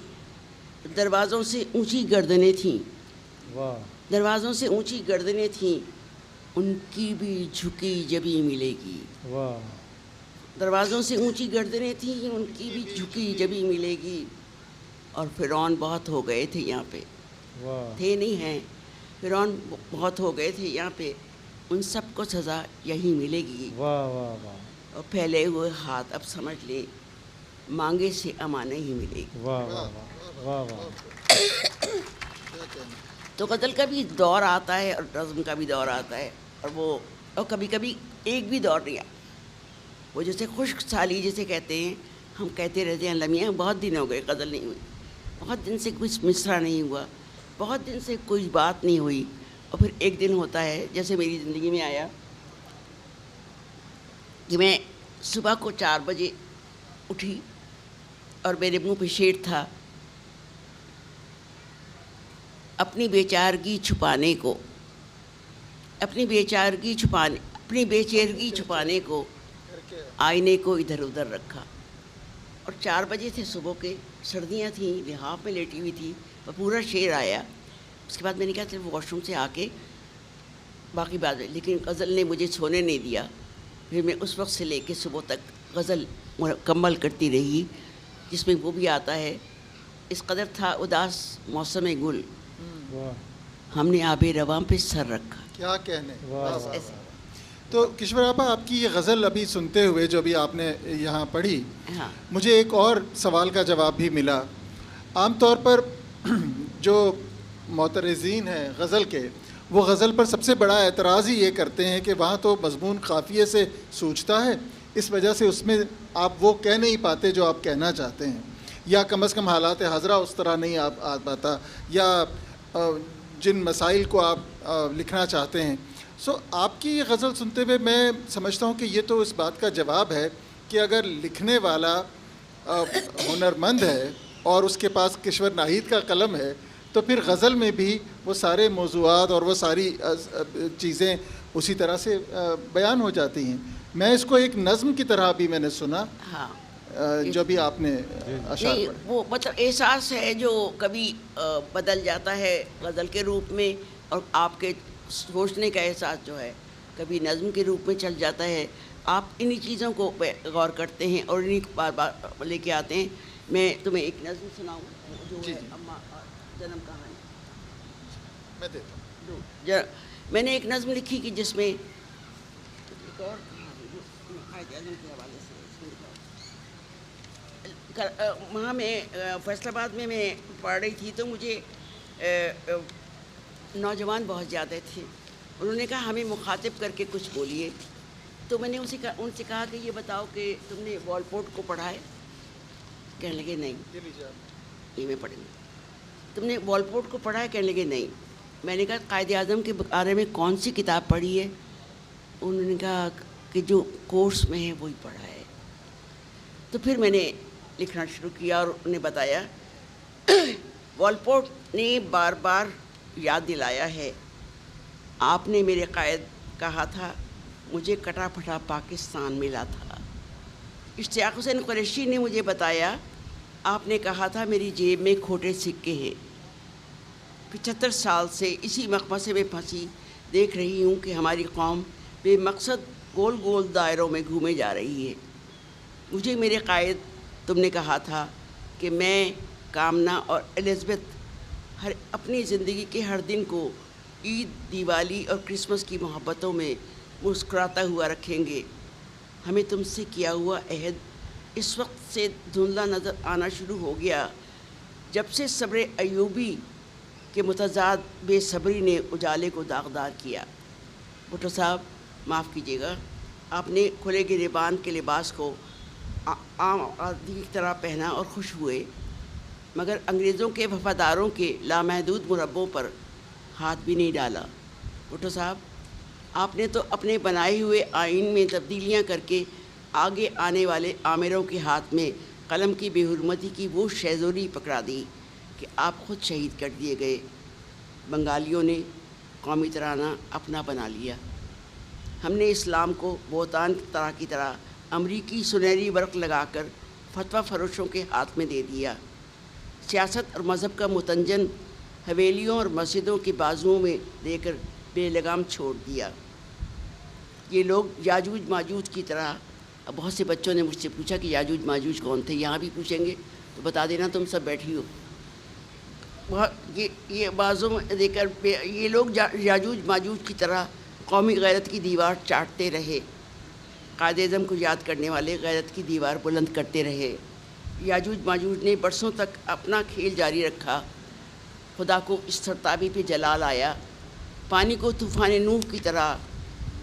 دروازوں سے اونچی گردنیں تھیں، واہ دروازوں سے اونچی گردنیں تھیں، ان کی بھی جھکی جبھی ملے گی. واہ دروازوں سے اونچی گردنیں تھیں، ان کی بھی جھکی جبھی ملے گی. اور فرعون بہت ہو گئے تھے یہاں پہ، واہ تھے نہیں ہیں، فرعون بہت ہو گئے تھے یہاں پہ، ان سب کو سزا یہی ملے گی. واہ واہ واہ اور پھیلے ہوئے ہاتھ اب سمجھ لیں مانگے سے امان نہیں ملے گی. واہ واہ واہ واہ. تو قتل کا بھی دور آتا ہے اور رزم کا بھی دور آتا ہے، اور کبھی کبھی ایک بھی دور نہیں آتا. وہ جیسے خشک سالی جسے کہتے ہیں، ہم کہتے رہتے ہیں لمیاں بہت دن ہو گئے قتل نہیں ہوئی، بہت دن سے کچھ مصرع نہیں ہوا، بہت دن سے کوئی بات نہیں ہوئی، اور پھر ایک دن ہوتا ہے جیسے میری زندگی میں آیا کہ میں صبح کو 4 بجے اٹھی اور میرے منہ پہ شیر تھا. اپنی بیچارگی چھپانے کو، اپنی بیچارگی چھپانے کو آئینے کو ادھر ادھر رکھا. اور 4 بجے تھے صبح کے، سردیاں تھیں، لحاف میں لیٹی ہوئی تھی، اور پورا شیر آیا. اس کے بعد میں نے کہا صرف واش روم سے آ کے باقی بات، لیکن غزل نے مجھے سونے نہیں دیا. پھر میں اس وقت سے لے کے صبح تک غزل مکمل کرتی رہی، جس میں وہ بھی آتا ہے اس قدر تھا اداس موسم گل، واہ ہم نے آب رواں پہ سر رکھا. کیا کہنے. واہ بس واہ. ایسے. تو کشور آپا، آپ کی یہ غزل ابھی سنتے ہوئے جو ابھی آپ نے یہاں پڑھی، ہاں مجھے ایک اور سوال کا جواب بھی ملا. عام طور پر جو معترضین ہیں غزل کے، وہ غزل پر سب سے بڑا اعتراض ہی یہ کرتے ہیں کہ وہاں تو مضمون قافیے سے سوچتا ہے، اس وجہ سے اس میں آپ وہ کہہ نہیں پاتے جو آپ کہنا چاہتے ہیں، یا کم از کم حالات حاضرہ اس طرح نہیں آ پاتا، یا جن مسائل کو آپ لکھنا چاہتے ہیں. سو آپ کی یہ غزل سنتے ہوئے میں سمجھتا ہوں کہ یہ تو اس بات کا جواب ہے کہ اگر لکھنے والا ہنرمند ہے اور اس کے پاس کشور ناہید کا قلم ہے، تو پھر غزل میں بھی وہ سارے موضوعات اور وہ ساری چیزیں اسی طرح سے بیان ہو جاتی ہیں. میں اس کو ایک نظم کی طرح بھی میں نے سنا، ہاں. جو بھی آپ نے اشعار نہیں، پڑھے. وہ مطلب احساس ہے جو کبھی بدل جاتا ہے غزل کے روپ میں، اور آپ کے سوچنے کا احساس جو ہے کبھی نظم کے روپ میں چل جاتا ہے. آپ انہی چیزوں کو غور کرتے ہیں اور انہی بار بار لے کے آتے ہیں. میں تمہیں ایک نظم سناؤں جو جی ہے جی. اماں جنم کہانی. میں دیتا ہوں. میں نے ایک نظم لکھی کہ جس میں ایک اور قائد اعظم کے حوالے سے وہاں میں فیصل آباد میں پڑھ رہی تھی، تو مجھے نوجوان بہت زیادہ تھے. انہوں نے کہا ہمیں مخاطب کر کے کچھ بولیے. تو میں نے ان سے کہا کہ یہ بتاؤ کہ تم نے والپورٹ کو پڑھا ہے؟ کہنے لگے نہیں. یہ میں پڑھیں گی. تم نے والپورٹ کو پڑھا ہے؟ کہنے لگے نہیں. میں نے کہا قائد اعظم کے بارے میں کون سی کتاب پڑھی ہے؟ انہوں نے کہا کہ جو کورس میں ہے وہی پڑھا ہے. تو پھر میں نے لکھنا شروع کیا اور انہیں بتایا والپورٹ نے بار بار یاد دلایا ہے، آپ نے میرے قائد کہا تھا مجھے کٹا پھٹا پاکستان ملا تھا. اشتیاق حسین قریشی نے مجھے بتایا آپ نے کہا تھا میری جیب میں کھوٹے سکے ہیں. 75 سال سے اسی مقبرے میں پھنسی دیکھ رہی ہوں کہ ہماری قوم بے مقصد گول گول دائروں میں گھومے جا رہی ہے. مجھے میرے قائد تم نے کہا تھا کہ میں، کامنا اور الزبتھ اپنی زندگی کے ہر دن کو عید، دیوالی اور کرسمس کی محبتوں میں مسکراتا ہوا رکھیں گے. ہمیں تم سے کیا ہوا عہد اس وقت سے دھندلا نظر آنا شروع ہو گیا جب سے صبر ایوبی کے متضاد بے صبری نے اجالے کو داغدار کیا. بھٹو صاحب معاف کیجیے گا، آپ نے کھلے گریبان کے لباس کو عام آدمی کی طرح پہنا اور خوش ہوئے، مگر انگریزوں کے وفاداروں کے لامحدود مربوں پر ہاتھ بھی نہیں ڈالا. بھٹو صاحب آپ نے تو اپنے بنائے ہوئے آئین میں تبدیلیاں کر کے آگے آنے والے آمروں کے ہاتھ میں قلم کی بے حرمتی کی وہ شیزوری پکڑا دی کہ آپ خود شہید کر دیے گئے. بنگالیوں نے قومی ترانہ اپنا بنا لیا. ہم نے اسلام کو بہتان کی طرح امریکی سنہری ورق لگا کر فتویٰ فروشوں کے ہاتھ میں دے دیا. سیاست اور مذہب کا متنجن حویلیوں اور مسجدوں کے بازوؤں میں دے کر بے لگام چھوڑ دیا. یہ لوگ یاجوج ماجوج کی طرح، بہت سے بچوں نے مجھ سے پوچھا کہ یاجوج ماجوج کون تھے، یہاں بھی پوچھیں گے تو بتا دینا، تم سب بیٹھی ہو. یہ بازوں میں دے کر یہ لوگ یاجوج ماجوج کی طرح قومی غیرت کی دیوار چاٹتے رہے. قائد اعظم کو یاد کرنے والے غیرت کی دیوار بلند کرتے رہے. یاجوج ماجوج نے برسوں تک اپنا کھیل جاری رکھا. خدا کو اس سرتابی پہ جلال آیا، پانی کو طوفان نوح کی طرح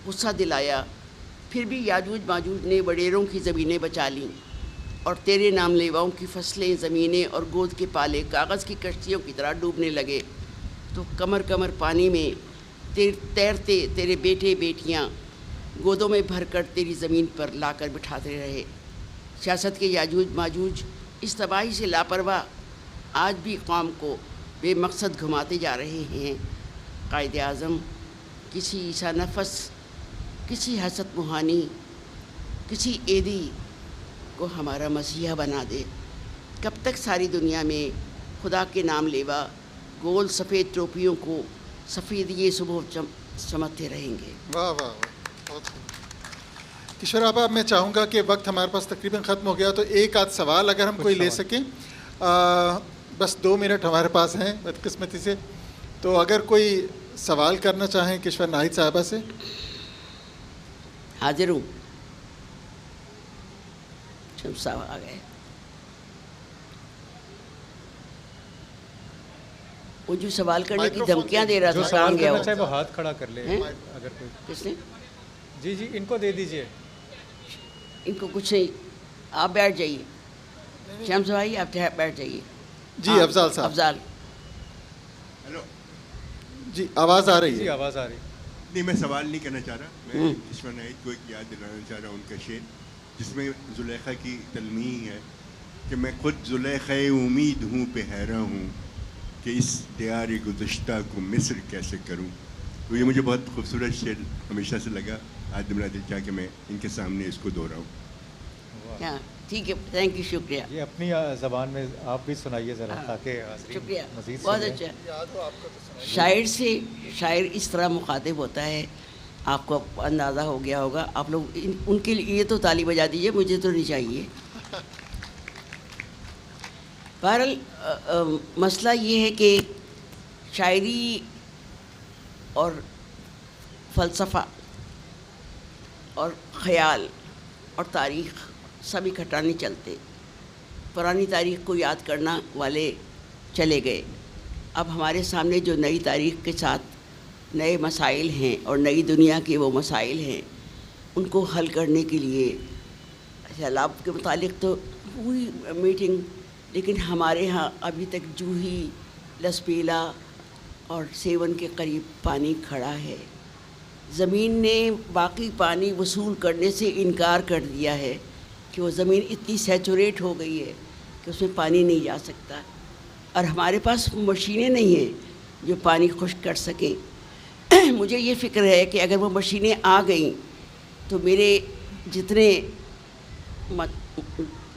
غصہ دلایا. پھر بھی یاجوج ماجوج نے وڈیروں کی زمینیں بچا لیں اور تیرے نام لیواؤں کی فصلیں، زمینیں اور گود کے پالے کاغذ کی کشتیوں کی طرح ڈوبنے لگے. تو کمر کمر پانی میں تیرتے تیرے بیٹے بیٹیاں گودوں میں بھر کر تیری زمین پر لا کر بٹھاتے رہے. سیاست کے یاجوج ماجوج اس تباہی سے لاپرواہ آج بھی قوم کو بے مقصد گھماتے جا رہے ہیں. قائد اعظم، کسی عیسیٰ نفس، کسی حسد موہانی، کسی عیدی کو ہمارا مسیحا بنا دے. کب تک ساری دنیا میں خدا کے نام لیوا گول سفید ٹوپیوں کو سفید یہ صبح چمکتے رہیں گے. واہ واہ واہ، بہت خوب. کشور آبا، میں چاہوں گا کہ وقت ہمارے پاس تقریباً ختم ہو گیا، تو ایک آدھ سوال اگر ہم کوئی لے سکیں. بس 2 منٹ ہمارے پاس ہیں بدقسمتی سے، تو اگر کوئی سوال کرنا چاہیں کشور ناہید صاحبہ سے. حاضر ہوں. شمس صاحب آ گئے. وہ جو سوال کرنے کی دھمکیاں دے رہا جو تھا، سوال کہاں گیا کرنا وہ؟ چاہے وہ ہاتھ کھڑا کر لے ہیں؟ اگر کوئی. کس نے؟ جی جی، ان کو دے دیجئے. ان کو کچھ نہیں، آپ بیٹھ جائیے. شمس بھائی آپ بیٹھ جائیے. جی افضال صاحب. افضال. ہیلو. جی آواز آ رہی جی ہے. آواز آ رہی. نہیں، میں سوال نہیں کرنا چاہ رہا. میں کشور ناہید کو ایک یاد دلانا چاہ رہا ہوں ان کا شعر، جس میں زلیخا کی تلمیح ہے کہ میں خود زلیخا امید ہوں پہ حیراں ہوں کہ اس دیار گزشتہ کو مصر کیسے کروں. تو یہ مجھے بہت خوبصورت شعر ہمیشہ سے لگا. آج میرا دل چاہ کہ میں ان کے سامنے اس کو دہراؤں. ہاں ٹھیک ہے، تھینک یو، شکریہ. یہ اپنی زبان میں آپ بھی سنائیے ذرا، تاکہ شکریہ، مزید بہت سنیں. اچھا. شاعر سے شاعر اس طرح مخاطب ہوتا ہے، آپ کو اندازہ ہو گیا ہوگا. آپ لوگ ان کے لیے تو تالی بجا دیجیے، مجھے تو نہیں چاہیے. بہرحال مسئلہ یہ ہے کہ شاعری اور فلسفہ اور خیال اور تاریخ سب اکٹھا نہیں چلتے. پرانی تاریخ کو یاد کرنا والے چلے گئے. اب ہمارے سامنے جو نئی تاریخ کے ساتھ نئے مسائل ہیں اور نئی دنیا کے وہ مسائل ہیں، ان کو حل کرنے کے لیے سیلاب کے متعلق تو ہوئی میٹنگ، لیکن ہمارے ہاں ابھی تک جوہی، لسپیلا اور سیون کے قریب پانی کھڑا ہے. زمین نے باقی پانی وصول کرنے سے انکار کر دیا ہے کہ وہ زمین اتنی سیچوریٹ ہو گئی ہے کہ اس میں پانی نہیں جا سکتا، اور ہمارے پاس مشینیں نہیں ہیں جو پانی خشک کر سکیں. مجھے یہ فکر ہے کہ اگر وہ مشینیں آ گئیں تو میرے جتنے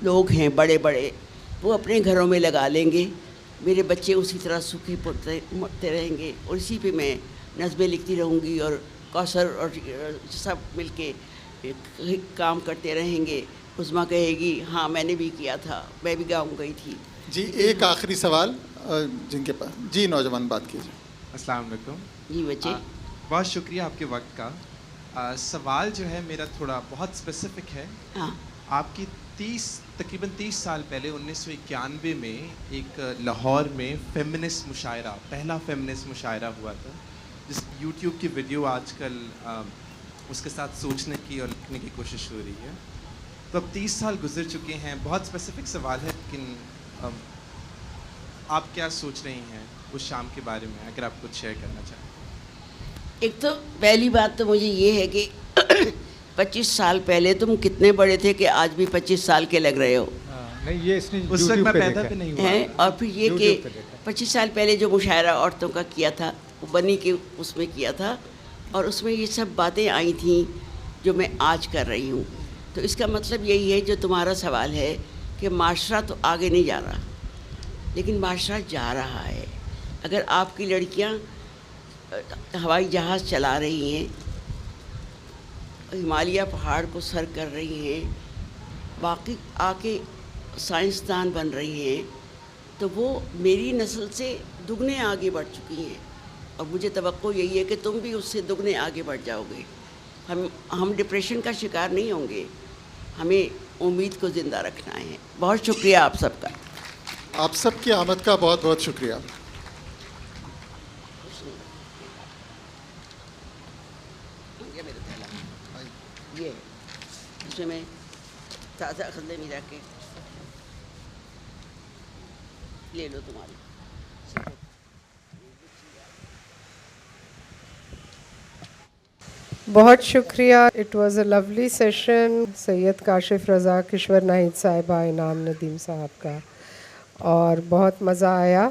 لوگ ہیں بڑے بڑے، وہ اپنے گھروں میں لگا لیں گے. میرے بچے اسی طرح سوکھے مرتے رہیں گے، اور اسی پہ میں نظمیں لکھتی رہوں گی، اور کوثر اور سب مل کے کام کرتے رہیں گے. عظمیٰ کہے گی ہاں میں نے بھی کیا تھا، میں بھی گاؤں گئی تھی. جی ایک آخری سوال جن کے پاس. جی نوجوان بات کیجیے. السلام علیکم. جی بچے. بہت شکریہ آپ کے وقت کا. سوال جو ہے میرا تھوڑا بہت اسپیسیفک ہے. ہاں. آپ کی تقریباً 30 سال پہلے 1991 میں ایک لاہور میں فیمنسٹ مشاعرہ، پہلا فیمنسٹ مشاعرہ ہوا تھا، جس یوٹیوب کی ویڈیو آج کل اس کے ساتھ سوچنے کی اور لکھنے کی کوشش ہو رہی ہے. تو اب 30 سال گزر چکے ہیں. بہت اسپیسیفک سوال ہے، لیکن آپ کیا سوچ رہی ہیں اس شام کے بارے میں، اگر آپ کچھ شیئر کرنا چاہیں؟ ایک تو پہلی بات تو مجھے یہ ہے کہ 25 سال پہلے تم کتنے بڑے تھے کہ آج بھی 25 سال کے لگ رہے ہو. نہیں یہ اس نے اس وقت میں پیدا بھی نہیں ہوا. اور پھر یہ کہ 25 سال پہلے جو مشاعرہ عورتوں کا کیا تھا، وہ بنی کے اس میں کیا تھا، اور اس میں یہ سب باتیں آئی تھیں جو میں آج کر رہی ہوں. تو اس کا مطلب یہی ہے جو تمہارا سوال ہے کہ معاشرہ تو آگے نہیں جا رہا، لیکن معاشرہ جا رہا ہے. اگر آپ کی لڑکیاں ہوائی جہاز چلا رہی ہیں، ہمالیہ پہاڑ کو سر کر رہی ہیں، باقی آ کے سائنسدان بن رہی ہیں، تو وہ میری نسل سے دگنے آگے بڑھ چکی ہیں. اور مجھے توقع یہی ہے کہ تم بھی اس سے دگنے آگے بڑھ جاؤ گے. ہم ڈپریشن کا شکار نہیں ہوں گے، ہمیں امید کو زندہ رکھنا ہے. بہت شکریہ آپ سب کا. آپ سب کی آمد کا بہت بہت شکریہ. یہ میرا تھیلا یہ ہے، اس میں میں تازہ خندے ملا کے لے لو تمہاری. بہت شکریہ. It was a lovely session. Syed Kashif Raza, Kishwar Naheed صاحبہ، انعام ندیم صاحب کا، اور بہت مزہ آیا.